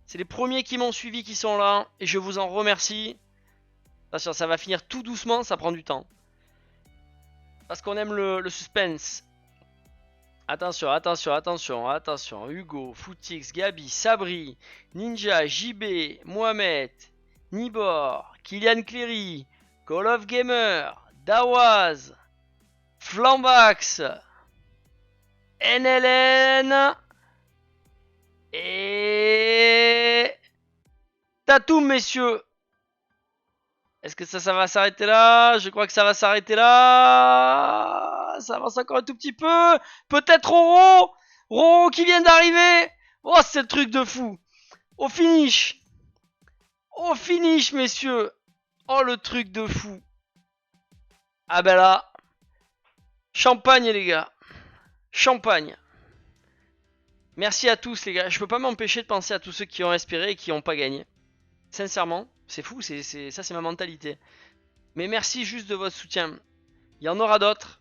C'est les premiers qui m'ont suivi qui sont là. Et je vous en remercie. Attention, ça va finir tout doucement. Ça prend du temps. Parce qu'on aime le suspense. Attention, attention, attention, attention. Hugo, Footix, Gabi, Sabri, Ninja, JB, Mohamed, Nibor, Kylian Clery, Call of Gamer, Dawaz, Flambax, NLN et Tatoum, messieurs. Est-ce que ça va s'arrêter là? Je crois que ça va s'arrêter là. Ça avance encore un tout petit peu. Peut-être Roro. Roro qui vient d'arriver. Oh, c'est le truc de fou. Au finish. Au finish, messieurs. Oh, le truc de fou. Ah ben là. Champagne, les gars. Champagne. Merci à tous, les gars. Je peux pas m'empêcher de penser à tous ceux qui ont espéré et qui n'ont pas gagné. Sincèrement. C'est fou, ça c'est ma mentalité. Mais merci juste de votre soutien. Il y en aura d'autres.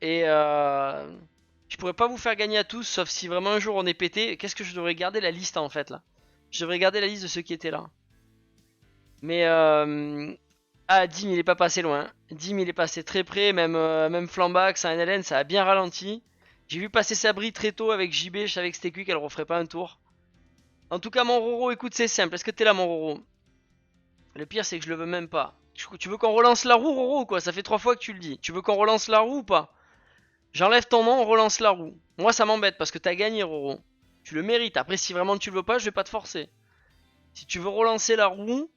Et je pourrais pas vous faire gagner à tous, sauf si vraiment un jour on est pété. Qu'est-ce que je devrais garder la liste en fait là? Je devrais garder la liste de ceux qui étaient là. Mais ah, Dim il est pas passé loin. Dim il est passé très près, même Flambax, un NLN ça a bien ralenti. J'ai vu passer Sabri très tôt avec JB, je savais que c'était cuit qu'elle referait pas un tour. En tout cas mon Roro, écoute c'est simple, est-ce que t'es là mon Roro? Le pire c'est que je le veux même pas. Tu veux qu'on relance la roue Roro quoi? Ça fait 3 fois que tu le dis. Tu veux qu'on relance la roue ou pas? J'enlève ton nom, on relance la roue. Moi ça m'embête parce que t'as gagné Roro. Tu le mérites. Après si vraiment tu le veux pas, je vais pas te forcer. Si tu veux relancer la roue...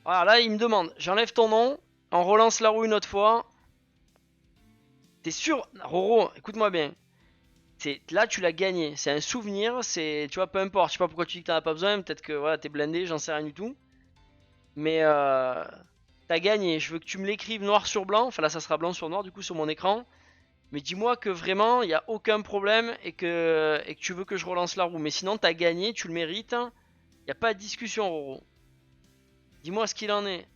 Voilà là il me demande. J'enlève ton nom, on relance la roue une autre fois. T'es sûr? Roro, écoute-moi bien. Là tu l'as gagné. C'est un souvenir. Tu vois peu importe. Je sais pas pourquoi tu dis que t'en as pas besoin. Peut-être que voilà t'es blindé, j'en sais rien du tout. Mais t'as gagné. Je veux que tu me l'écrives noir sur blanc. Enfin là ça sera blanc sur noir du coup sur mon écran. Mais dis-moi que vraiment il n'y a aucun problème et que tu veux que je relance la roue. Mais sinon t'as gagné, tu le mérites. Il n'y a pas de discussion Roro. Dis-moi ce qu'il en est.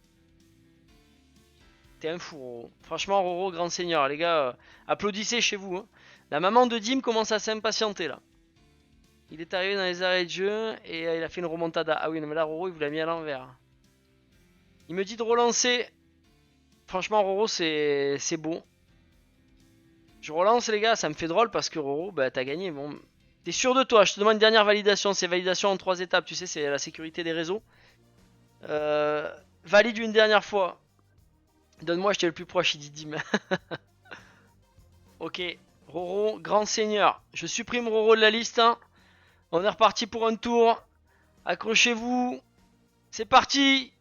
T'es un fou Roro. Franchement Roro, grand seigneur. Les gars, applaudissez chez vous. Hein. La maman de Dim commence à s'impatienter là. Il est arrivé dans les arrêts de jeu et il a fait une remontada. Ah oui non mais là Roro il vous l'a mis à l'envers. Il me dit de relancer. Franchement Roro c'est beau. Je relance les gars, ça me fait drôle parce que Roro, bah t'as gagné. Bon, t'es sûr de toi? Je te demande une dernière validation. C'est validation en 3 étapes, tu sais, c'est la sécurité des réseaux. Valide une dernière fois. Donne-moi, j'étais le plus proche, il dit Dim. Ok, Roro, grand seigneur. Je supprime Roro de la liste. Hein. On est reparti pour un tour. Accrochez-vous. C'est parti.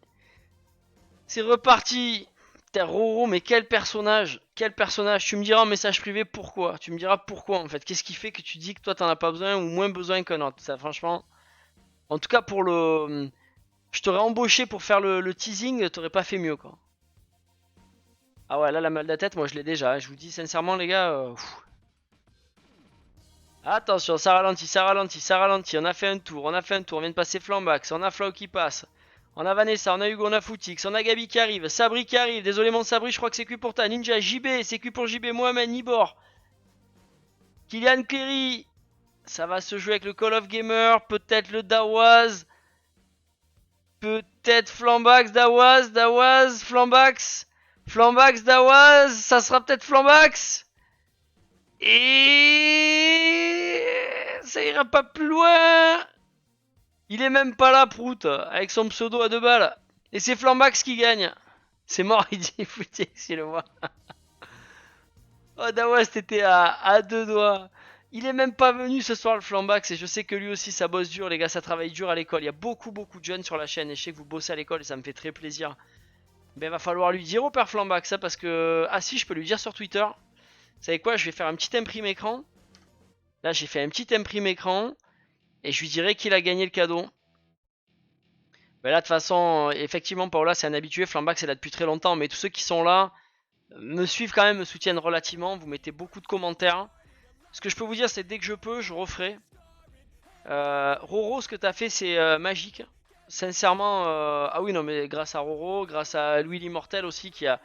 C'est reparti. Putain, Roro, mais quel personnage. Quel personnage. Tu me diras en message privé pourquoi. Tu me diras pourquoi en fait. Qu'est-ce qui fait que tu dis que toi t'en as pas besoin ou moins besoin qu'un autre. Ça franchement. En tout cas pour le... Je t'aurais embauché pour faire le teasing, t'aurais pas fait mieux quoi. Ah ouais là la mal de la tête moi je l'ai déjà. Je vous dis sincèrement les gars. Attention ça ralentit, ça ralentit, ça ralentit. On a fait un tour, on a fait un tour. On vient de passer Flambax, on a Flau qui passe. On a Vanessa, on a Hugo, on a Footix, on a Gabi qui arrive, Sabri qui arrive. Désolé mon Sabri, je crois que c'est Q pour ta. Ninja, JB, c'est Q pour JB, Mohamed, Nibor. Kylian Clery. Ça va se jouer avec le Call of Gamer, peut-être le Dawaz. Peut-être Flambax, Dawaz, Flambax. Flambax, Dawaz, ça sera peut-être Flambax. Et ça ira pas plus loin. Il est même pas là, Prout, avec son pseudo à 2 balles. Et c'est Flambax qui gagne. C'est mort, il dit foutez, s'il le voit. Oh, Dawaz, t'étais à 2 doigts. Il est même pas venu ce soir, le Flambax, et je sais que lui aussi ça bosse dur, les gars, ça travaille dur à l'école. Il y a beaucoup de jeunes sur la chaîne, et je sais que vous bossez à l'école, et ça me fait très plaisir. Ben va falloir lui dire au père Flambax, ça, parce que... Ah si, je peux lui dire sur Twitter. Vous savez quoi, je vais faire un petit imprime écran. Là, j'ai fait un petit imprime écran, et je lui dirai qu'il a gagné le cadeau. Ben là, de toute façon, effectivement, Paola, c'est un habitué, Flambax est là depuis très longtemps, mais tous ceux qui sont là me suivent quand même, me soutiennent relativement, vous mettez beaucoup de commentaires. Ce que je peux vous dire, c'est dès que je peux, je referai. Roro, ce que t'as fait, c'est magique. Sincèrement, ah oui, non, mais grâce à Roro, grâce à Louis l'Immortel aussi qui a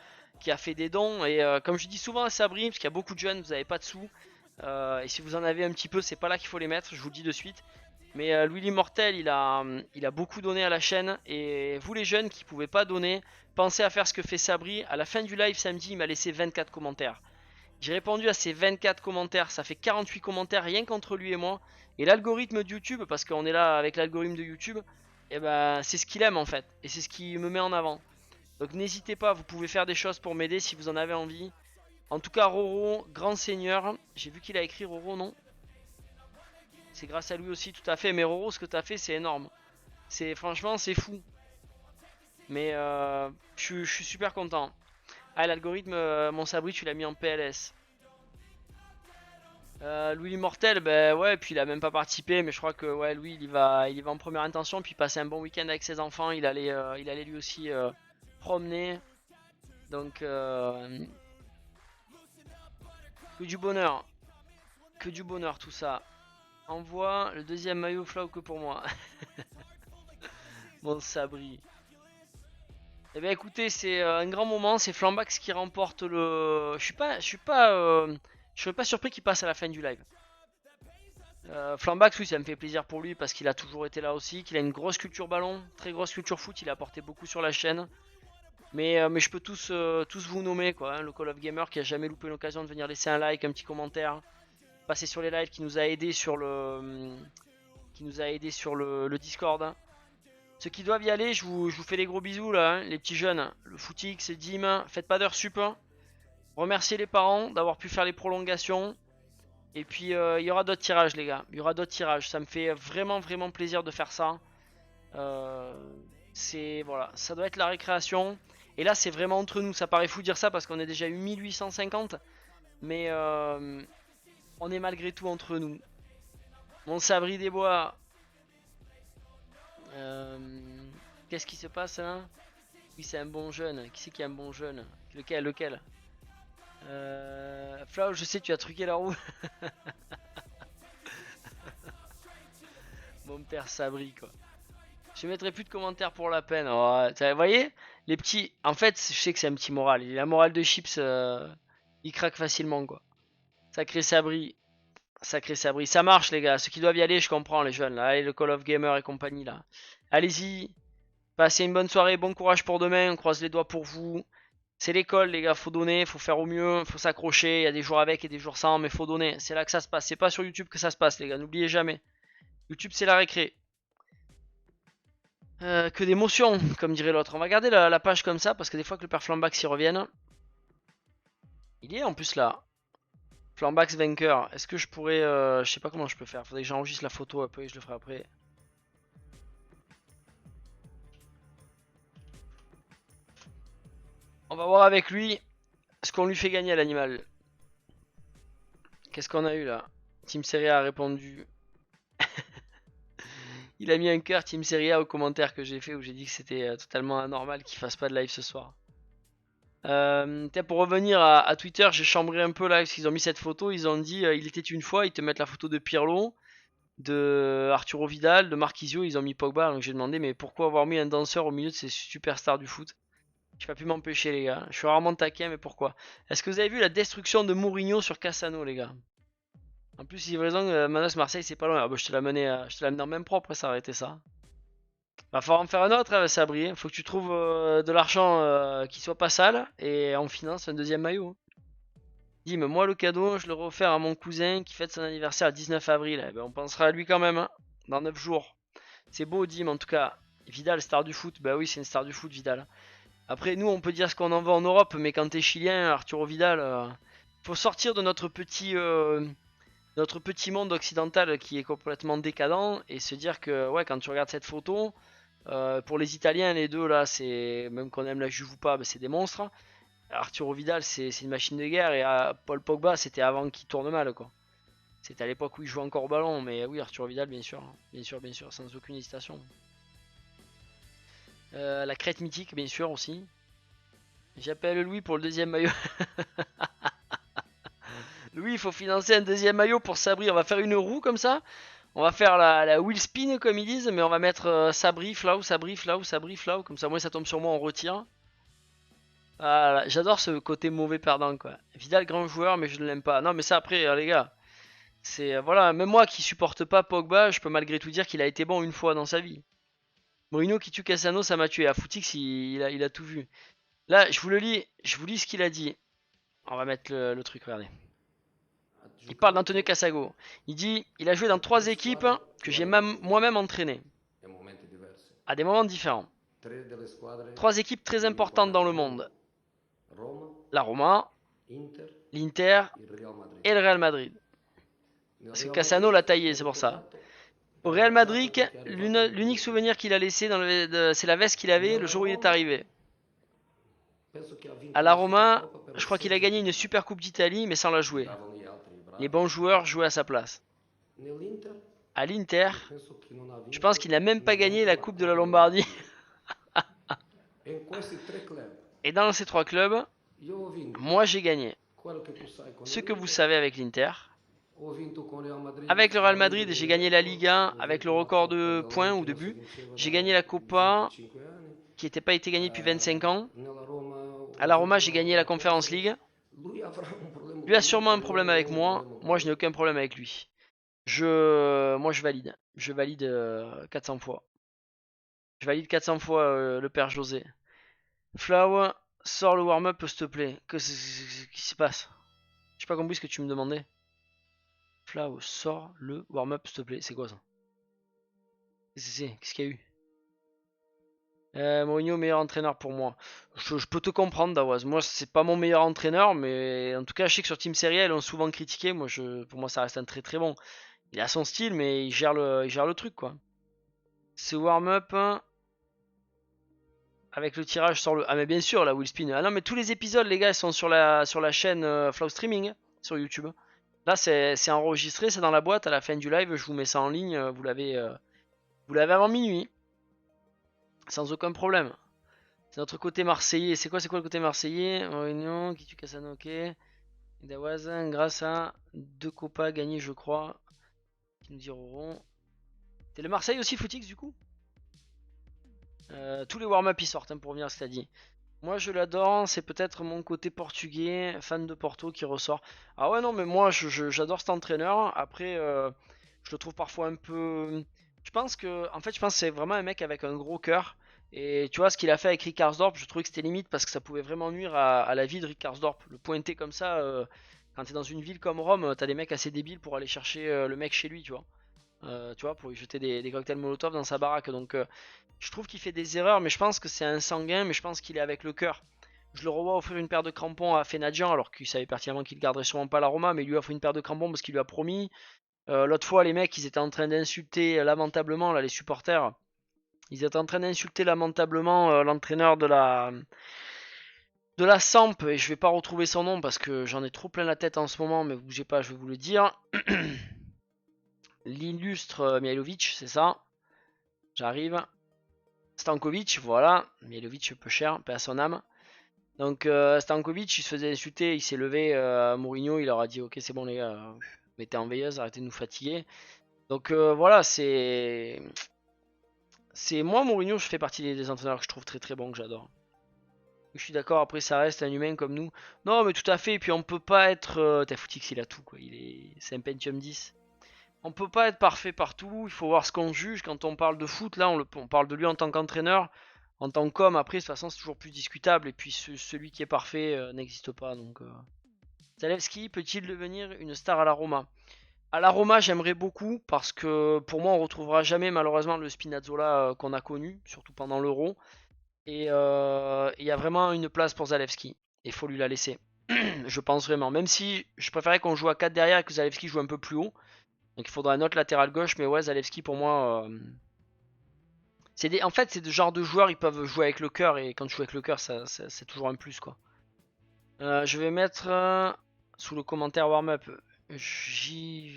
fait des dons. Et comme je dis souvent à Sabri, parce qu'il y a beaucoup de jeunes, vous n'avez pas de sous. Et si vous en avez un petit peu, c'est pas là qu'il faut les mettre, je vous le dis de suite. Mais Louis l'Immortel, il a beaucoup donné à la chaîne. Et vous les jeunes qui pouvaient pas donner, pensez à faire ce que fait Sabri. À la fin du live samedi, il m'a laissé 24 commentaires. J'ai répondu à ces 24 commentaires, ça fait 48 commentaires rien qu'entre lui et moi. Et l'algorithme de YouTube, parce qu'on est là avec l'algorithme de YouTube, et ben c'est ce qu'il aime en fait. Et c'est ce qui me met en avant. Donc n'hésitez pas, vous pouvez faire des choses pour m'aider si vous en avez envie. En tout cas, Roro, grand seigneur. J'ai vu qu'il a écrit Roro, non? C'est grâce à lui aussi, tout à fait. Mais Roro, ce que tu as fait, c'est énorme. Franchement, c'est fou. Mais je suis super content. Ah, l'algorithme, mon sabri, tu l'as mis en PLS. Louis l'immortel, ben ouais, puis il a même pas participé, mais je crois que ouais, lui il y va en première intention, puis passer un bon week-end avec ses enfants, il allait lui aussi promener, donc que du bonheur tout ça. Envoie le deuxième maillot flau que pour moi, mon sabri. Eh bien écoutez, c'est un grand moment, c'est Flambax qui remporte le. Je serais pas surpris qu'il passe à la fin du live. Flambax, oui, ça me fait plaisir pour lui parce qu'il a toujours été là aussi, qu'il a une grosse culture ballon, très grosse culture foot, il a apporté beaucoup sur la chaîne. Mais je peux tous vous nommer, quoi. Hein, le Call of Gamer qui a jamais loupé l'occasion de venir laisser un like, un petit commentaire, passer sur les lives, qui nous a aidé sur le Discord. Hein. Ceux qui doivent y aller, je vous fais des gros bisous là, hein, les petits jeunes. Le Footix, Dim, faites pas d'heures sup. Hein. Remerciez les parents d'avoir pu faire les prolongations. Et puis il y aura d'autres tirages les gars, il y aura d'autres tirages, ça me fait vraiment plaisir de faire ça. C'est voilà, ça doit être la récréation. Et là c'est vraiment entre nous, ça paraît fou de dire ça parce qu'on a déjà eu 1850. Mais on est malgré tout entre nous. Mon sabri des bois. Euh, Qu'est-ce qui se passe là? Oui c'est un bon jeune, qui c'est qui est un bon jeune? Lequel? Flau, je sais tu as truqué la roue. Mon père Sabri quoi. Je mettrai plus de commentaires pour la peine. Oh, vous voyez les petits. En fait, je sais que c'est un petit moral. La morale de Chips, il craque facilement quoi. Sacré Sabri. Sacré Sabri. Ça marche les gars. Ceux qui doivent y aller, je comprends les jeunes. Là. Allez, le Call of Gamer et compagnie là. Allez-y. Passez une bonne soirée. Bon courage pour demain. On croise les doigts pour vous. C'est l'école les gars. Faut donner. Faut faire au mieux. Faut s'accrocher. Il y a des jours avec et des jours sans. Mais faut donner. C'est là que ça se passe. C'est pas sur YouTube que ça se passe les gars. N'oubliez jamais. YouTube c'est la récré. Que d'émotions, comme dirait l'autre. On va garder la page comme ça, parce que des fois que le père Flambax y revienne. Il y est en plus là. Flambax vainqueur. Est-ce que je pourrais... je sais pas comment je peux faire. Faudrait que j'enregistre la photo un peu et je le ferai après. On va voir avec lui ce qu'on lui fait gagner à l'animal. Qu'est-ce qu'on a eu là? Team Seria a répondu. Il a mis un cœur Team Seria au commentaire que j'ai fait où j'ai dit que c'était totalement anormal qu'il fasse pas de live ce soir. Pour revenir à Twitter, j'ai chambré un peu là parce qu'ils ont mis cette photo. Ils ont dit il était une fois, ils te mettent la photo de Pirlo, de Arturo Vidal, de Marquisio. Ils ont mis Pogba. Donc j'ai demandé mais pourquoi avoir mis un danseur au milieu de ces superstars du foot? J'ai pas pu m'empêcher les gars. Je suis rarement taquin mais pourquoi? Est-ce que vous avez vu la destruction de Mourinho sur Cassano les gars? En plus, livraison, Manos Marseille, c'est pas loin. Ah bah, je te l'amène en main propre, ça aurait été ça. Va falloir en faire un autre, hein, Sabri. Faut que tu trouves de l'argent qui soit pas sale et on finance un deuxième maillot. Dis, mais moi, le cadeau, je le offert à mon cousin qui fête son anniversaire le 19 avril. Eh ben, on pensera à lui quand même, hein, dans 9 jours. C'est beau, Dim, en tout cas. Vidal, star du foot. Bah oui, c'est une star du foot, Vidal. Après, nous, on peut dire ce qu'on en veut en Europe, mais quand t'es chilien, Arturo Vidal, faut sortir de notre petit monde occidental qui est complètement décadent et se dire que, ouais, quand tu regardes cette photo, pour les Italiens, les deux là, c'est même qu'on aime la Juve ou pas, bah, c'est des monstres. Arturo Vidal, c'est une machine de guerre et Paul Pogba, c'était avant qu'il tourne mal, quoi. C'était à l'époque où il jouait encore au ballon, mais oui, Arturo Vidal, bien sûr, bien sûr, bien sûr, sans aucune hésitation. La crête mythique, bien sûr aussi. J'appelle Louis pour le deuxième maillot. Louis, il faut financer un deuxième maillot pour Sabri. On va faire une roue comme ça. On va faire la wheel spin comme ils disent, mais on va mettre Sabri, Flau, Sabri, Flau, Sabri, Flau. Comme ça, moi, ça tombe sur moi, on retire. Voilà, j'adore ce côté mauvais perdant, quoi. Vidal, grand joueur, mais je ne l'aime pas. Non, mais ça, après, les gars, c'est voilà, même moi qui supporte pas Pogba, je peux malgré tout dire qu'il a été bon une fois dans sa vie. Mourinho qui tue Cassano, ça m'a tué. À Footix, il a tout vu. Là, je vous lis ce qu'il a dit. On va mettre le truc, regardez. Il parle d'Antonio Cassago. Il dit, il a joué dans 3 équipes que j'ai moi-même entraînées, à des moments différents. 3 équipes très importantes dans le monde. La Roma, l'Inter et le Real Madrid. Parce que Cassano l'a taillé, c'est pour ça. Au Real Madrid, l'unique souvenir qu'il a laissé, c'est la veste qu'il avait le jour où il est arrivé. À la Roma, je crois qu'il a gagné une super coupe d'Italie, mais sans la jouer. Les bons joueurs jouaient à sa place. À l'Inter, je pense qu'il n'a même pas gagné la coupe de la Lombardie. Et dans ces 3 clubs, moi j'ai gagné. Ce que vous savez avec l'Inter. Avec le Real Madrid, j'ai gagné la Ligue 1 avec le record de points ou de buts. J'ai gagné la Copa qui n'était pas été gagnée depuis 25 ans. À la Roma, j'ai gagné la Conference League. Lui a sûrement un problème avec moi. Moi, je n'ai aucun problème avec lui. Moi, je valide. Je valide 400 fois. Je valide 400 fois le père José. Flower, sors le warm-up, s'il te plaît. Qu'est-ce qui se passe? J'ai pas compris ce que tu me demandais. Flower, sors le warm-up, s'il te plaît. C'est quoi ça? Qu'est-ce qu'il y a eu? Mourinho, meilleur entraîneur pour moi. Je peux te comprendre, Dawaz. Moi, c'est pas mon meilleur entraîneur, mais en tout cas, je sais que sur Team Serie A, ils l'ont souvent critiqué. Pour moi, ça reste un très très bon. Il a son style, mais il gère le truc, quoi. Ce warm-up hein, avec le tirage sur le. Ah, mais bien sûr, la wheel spin. Ah non, mais tous les épisodes, les gars, ils sont sur la chaîne Flow Streaming sur YouTube. Là, c'est enregistré, c'est dans la boîte. À la fin du live, je vous mets ça en ligne. Vous l'avez avant minuit, sans aucun problème. C'est notre côté marseillais. C'est quoi le côté marseillais? Réunion, qui tue Cassano, ok. Dawaz, grâce à 2 copas gagnés, je crois. Qui nous diront. T'es le Marseille aussi, Footix, du coup? Tous les warm-up ils sortent hein, pour revenir à ce que t'as dit. Moi je l'adore, c'est peut-être mon côté portugais, fan de Porto qui ressort. Ah ouais non mais moi j'adore cet entraîneur. Après je le trouve parfois un peu. Je pense que c'est vraiment un mec avec un gros cœur. Et tu vois ce qu'il a fait avec Rick Karsdorp, je trouvais que c'était limite parce que ça pouvait vraiment nuire à la vie de Rick Karsdorp. Le pointer comme ça, quand t'es dans une ville comme Rome, t'as des mecs assez débiles pour aller chercher le mec chez lui, tu vois. Pour lui jeter des cocktails Molotov dans sa baraque. Donc je trouve qu'il fait des erreurs, mais je pense que c'est un sanguin, mais je pense qu'il est avec le cœur. Je le revois offrir une paire de crampons à Fenadjian, alors qu'il savait pertinemment qu'il garderait sûrement pas la Roma, mais il lui offre une paire de crampons parce qu'il lui a promis. L'autre fois, les mecs, ils étaient en train d'insulter lamentablement, là, les supporters. Ils étaient en train d'insulter lamentablement l'entraîneur de la Samp, et je vais pas retrouver son nom parce que j'en ai trop plein la tête en ce moment, mais bougez pas, je vais vous le dire. L'illustre Mihailovic, c'est ça. J'arrive. Stankovic, voilà. Mihailovic, peu cher, paix à son âme. Donc Stankovic, il se faisait insulter, il s'est levé à Mourinho, il leur a dit ok c'est bon les gars, mettez en veilleuse, arrêtez de nous fatiguer. Donc voilà, c'est moi Mourinho, je fais partie des entraîneurs que je trouve très très bons, que j'adore. Je suis d'accord, après ça reste un humain comme nous. Non, mais tout à fait, et puis on peut pas être... T'as Footix, il a tout, quoi. C'est un Pentium 10. On peut pas être parfait partout, il faut voir ce qu'on juge. Quand on parle de foot, là, on parle de lui en tant qu'entraîneur. En tant qu'homme, après, de toute façon, c'est toujours plus discutable. Et puis celui qui est parfait n'existe pas. Donc, Zalewski peut-il devenir une star à la Roma? À la Roma, j'aimerais beaucoup parce que pour moi, on retrouvera jamais malheureusement le Spinazzola qu'on a connu, surtout pendant l'Euro. Et il y a vraiment une place pour Zalewski. Il faut lui la laisser. Je pense vraiment. Même si je préférais qu'on joue à 4 derrière et que Zalewski joue un peu plus haut. Donc il faudra un autre latéral gauche. Mais ouais, Zalewski pour moi. En fait, c'est le genre de joueurs, ils peuvent jouer avec le cœur. Et quand tu joues avec le cœur, c'est toujours un plus, quoi. Je vais mettre sous le commentaire warm-up. J'y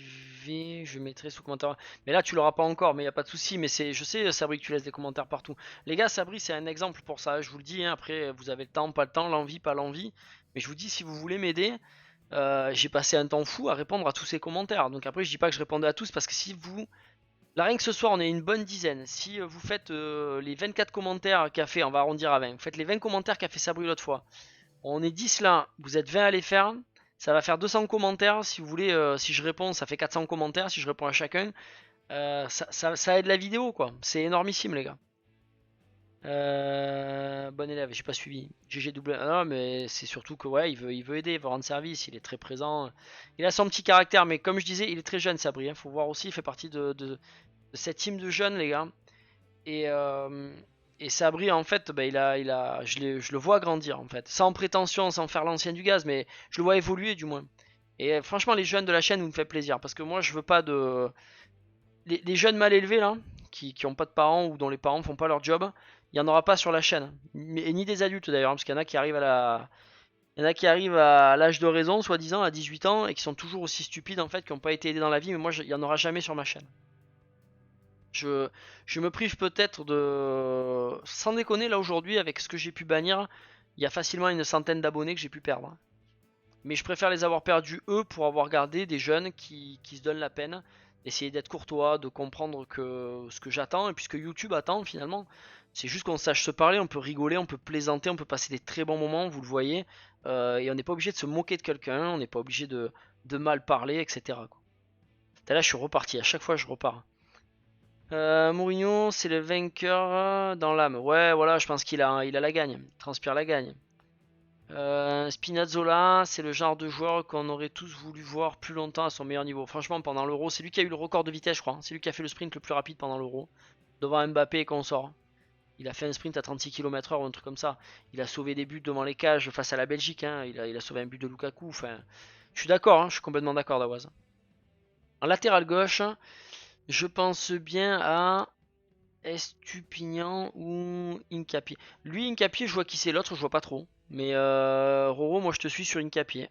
vais, je mettrai sous commentaire. Mais là, tu l'auras pas encore, mais il n'y a pas de souci. Mais je sais, Sabri, que tu laisses des commentaires partout. Les gars, Sabri, c'est un exemple pour ça. Je vous le dis, hein, après, vous avez le temps, pas le temps, l'envie, pas l'envie. Mais je vous dis, si vous voulez m'aider, j'ai passé un temps fou à répondre à tous ces commentaires. Donc après, je dis pas que je répondais à tous parce que si vous. Là, rien que ce soir, on est une bonne dizaine. Si vous faites les 24 commentaires qu'a fait, on va arrondir à 20. Vous faites les 20 commentaires qu'a fait Sabri l'autre fois. On est 10 là, vous êtes 20 à les faire. Ça va faire 200 commentaires. Si vous voulez, si je réponds, ça fait 400 commentaires. Si je réponds à chacun, ça aide la vidéo, quoi. C'est énormissime, les gars. Bon élève, j'ai pas suivi. GG double. Ah non, mais c'est surtout que ouais, il veut aider, il veut rendre service, il est très présent. Il a son petit caractère, mais comme je disais, il est très jeune, Sabri. Hein. Faut voir aussi, il fait partie de cette team de jeunes, les gars. Et, euh, et Sabri, en fait, bah, je le vois grandir, en fait. Sans prétention, sans faire l'ancien du gaz, mais je le vois évoluer, du moins. Et franchement, les jeunes de la chaîne, vous me faites plaisir. Parce que moi, je veux pas de. Les jeunes mal élevés, là, qui ont pas de parents ou dont les parents font pas leur job, il y en aura pas sur la chaîne. Et ni des adultes, d'ailleurs, hein, parce qu'il y en a qui arrivent à la. Il y en a qui arrivent à l'âge de raison, soi-disant, à 18 ans, et qui sont toujours aussi stupides, en fait, qui n'ont pas été aidés dans la vie, mais moi, il y en aura jamais sur ma chaîne. Je, je me prive peut-être de. Sans déconner, là aujourd'hui, avec ce que j'ai pu bannir, il y a facilement une centaine d'abonnés que j'ai pu perdre. Mais je préfère les avoir perdus eux pour avoir gardé des jeunes qui se donnent la peine d'essayer d'être courtois, de comprendre ce que j'attends et puis ce que YouTube attend finalement. C'est juste qu'on sache se parler, on peut rigoler, on peut plaisanter, on peut passer des très bons moments, vous le voyez. Et on n'est pas obligé de se moquer de quelqu'un, on n'est pas obligé de mal parler, etc. Quoi. Là, je suis reparti, à chaque fois je repars. Mourinho, c'est le vainqueur dans l'âme. Ouais, voilà, je pense il a la gagne. Il transpire la gagne. Spinazzola, c'est le genre de joueur qu'on aurait tous voulu voir plus longtemps à son meilleur niveau. Franchement, pendant l'Euro, c'est lui qui a eu le record de vitesse, je crois. C'est lui qui a fait le sprint le plus rapide pendant l'Euro. Devant Mbappé et consort. Il a fait un sprint à 36 km/h ou un truc comme ça. Il a sauvé des buts devant les cages face à la Belgique. Hein. Il a sauvé un but de Lukaku. Enfin, je suis d'accord, hein, je suis complètement d'accord, Dawaz. En latéral gauche, je pense bien à Estupignan ou Incapié. Lui, Incapié, je vois qui c'est, l'autre, je vois pas trop. Mais Roro, moi je te suis sur Incapié.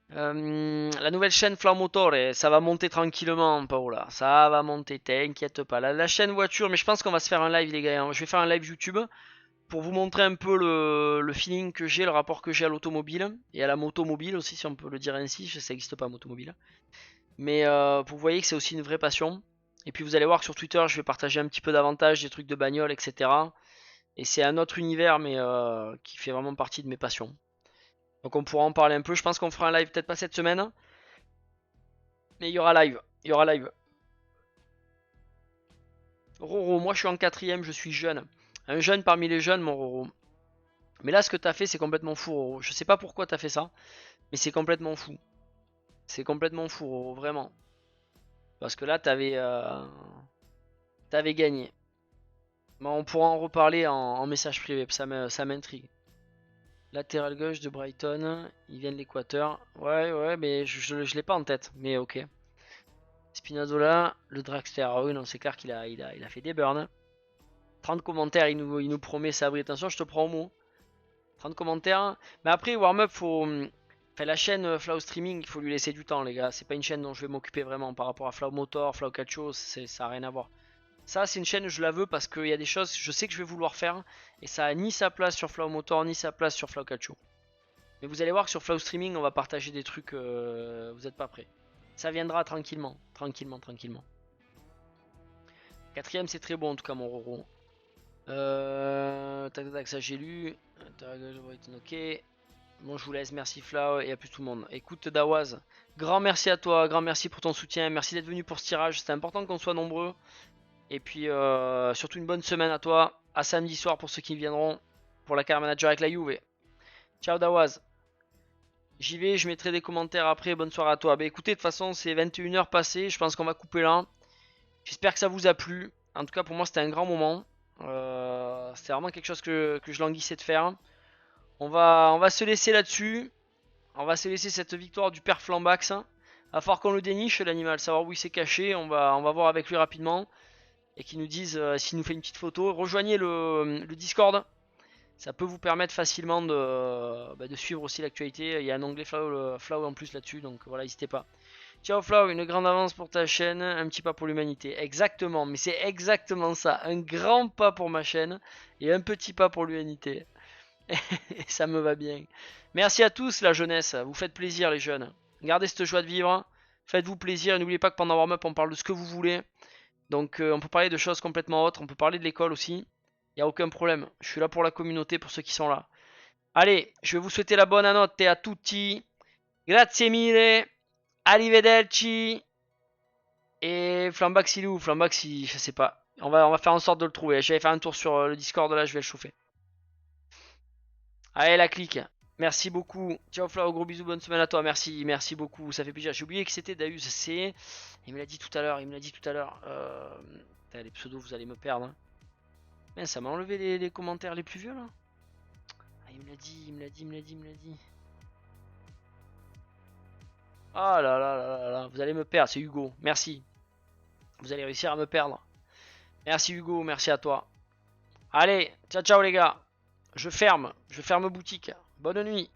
La nouvelle chaîne Flammotore, ça va monter tranquillement, Paola. Ça va monter, t'inquiète pas. La chaîne voiture, mais je pense qu'on va se faire un live, les gars. Je vais faire un live YouTube pour vous montrer un peu le feeling que j'ai, le rapport que j'ai à l'automobile et à la motomobile aussi, si on peut le dire ainsi. Ça n'existe pas, motomobile. Mais vous voyez que c'est aussi une vraie passion. Et puis vous allez voir que sur Twitter, je vais partager un petit peu davantage des trucs de bagnole, etc. Et c'est un autre univers, mais qui fait vraiment partie de mes passions. Donc on pourra en parler un peu. Je pense qu'on fera un live, peut-être pas cette semaine, mais il y aura live. Il y aura live. Roro, moi je suis en quatrième, je suis jeune. Un jeune parmi les jeunes, mon Roro. Mais là, ce que t'as fait, c'est complètement fou, Roro. Je sais pas pourquoi t'as fait ça, mais c'est complètement fou. C'est complètement fou, Roro, vraiment. Parce que là, t'avais gagné. Mais on pourra en reparler en message privé, ça m'intrigue. Latéral gauche de Brighton, il vient de l'Équateur. Ouais, ouais, mais je l'ai pas en tête, mais ok. Spinazzola, le dragster. Ah oui, non, c'est clair il a fait des burns. 30 commentaires, il nous promet Sabri. Attention, je te prends au mot. 30 commentaires. Mais après, warm-up, faut. Enfin, la chaîne Flow Streaming, il faut lui laisser du temps, les gars. C'est pas une chaîne dont je vais m'occuper vraiment par rapport à Flow Motor, Flow Calcio, ça n'a rien à voir. Ça, c'est une chaîne, je la veux parce qu'il y a des choses, je sais que je vais vouloir faire. Et ça a ni sa place sur Flow Motor, ni sa place sur Flow Calcio. Mais vous allez voir que sur Flow Streaming, on va partager des trucs. Vous n'êtes pas prêts. Ça viendra tranquillement. Tranquillement, tranquillement. Quatrième, c'est très bon en tout cas, mon Roro. Tac tac tac, ça j'ai lu. Ok. Bon, je vous laisse. Merci Flau et à plus tout le monde. Écoute Dawaz, grand merci à toi, grand merci pour ton soutien. Merci d'être venu pour ce tirage. C'était important qu'on soit nombreux. Et puis surtout une bonne semaine à toi. À samedi soir pour ceux qui viendront pour la Car Manager avec la Juve. Ciao Dawaz. J'y vais, je mettrai des commentaires après. Bonne soirée à toi. Bah écoutez, de toute façon, c'est 21 h passées. Je pense qu'on va couper là. J'espère que ça vous a plu. En tout cas, pour moi, c'était un grand moment. C'était vraiment quelque chose que je languissais de faire. On va se laisser là-dessus. On va se laisser cette victoire du père Flambax. À falloir qu'on le déniche, l'animal, savoir où il s'est caché. On va voir avec lui rapidement. Et qu'il nous dise s'il nous fait une petite photo. Rejoignez le Discord. Ça peut vous permettre facilement de suivre aussi l'actualité. Il y a un onglet Flow en plus là-dessus. Donc voilà, n'hésitez pas. Ciao Flow, une grande avance pour ta chaîne, un petit pas pour l'humanité. Exactement, mais c'est exactement ça. Un grand pas pour ma chaîne et un petit pas pour l'humanité. Ça me va bien. Merci à tous la jeunesse, vous faites plaisir les jeunes. Gardez cette joie de vivre, faites-vous plaisir et n'oubliez pas que pendant warm-up on parle de ce que vous voulez. Donc on peut parler de choses complètement autres, on peut parler de l'école aussi. Il n'y a aucun problème, je suis là pour la communauté, pour ceux qui sont là. Allez, je vais vous souhaiter la bonne année à tutti. Grazie mille. Arrivederci. Et Flambax il est où? Flambax je sais pas. On va faire en sorte de le trouver. J'allais faire un tour sur le Discord là, je vais le chauffer. Allez la clique. Merci beaucoup. Ciao Flau, gros bisous, bonne semaine à toi. Merci, merci beaucoup. Ça fait plaisir. J'ai oublié que c'était Daus. C'est. Il me l'a dit tout à l'heure. Il me l'a dit tout à l'heure. Les pseudos, vous allez me perdre. Hein. Mais ça m'a enlevé les commentaires les plus vieux là. Ah, il me l'a dit, il me l'a dit, il me l'a dit, il me l'a dit. Ah là là là là là. Vous allez me perdre. C'est Hugo. Merci. Vous allez réussir à me perdre. Merci Hugo, merci à toi. Allez, ciao ciao les gars. Je ferme boutique. Bonne nuit.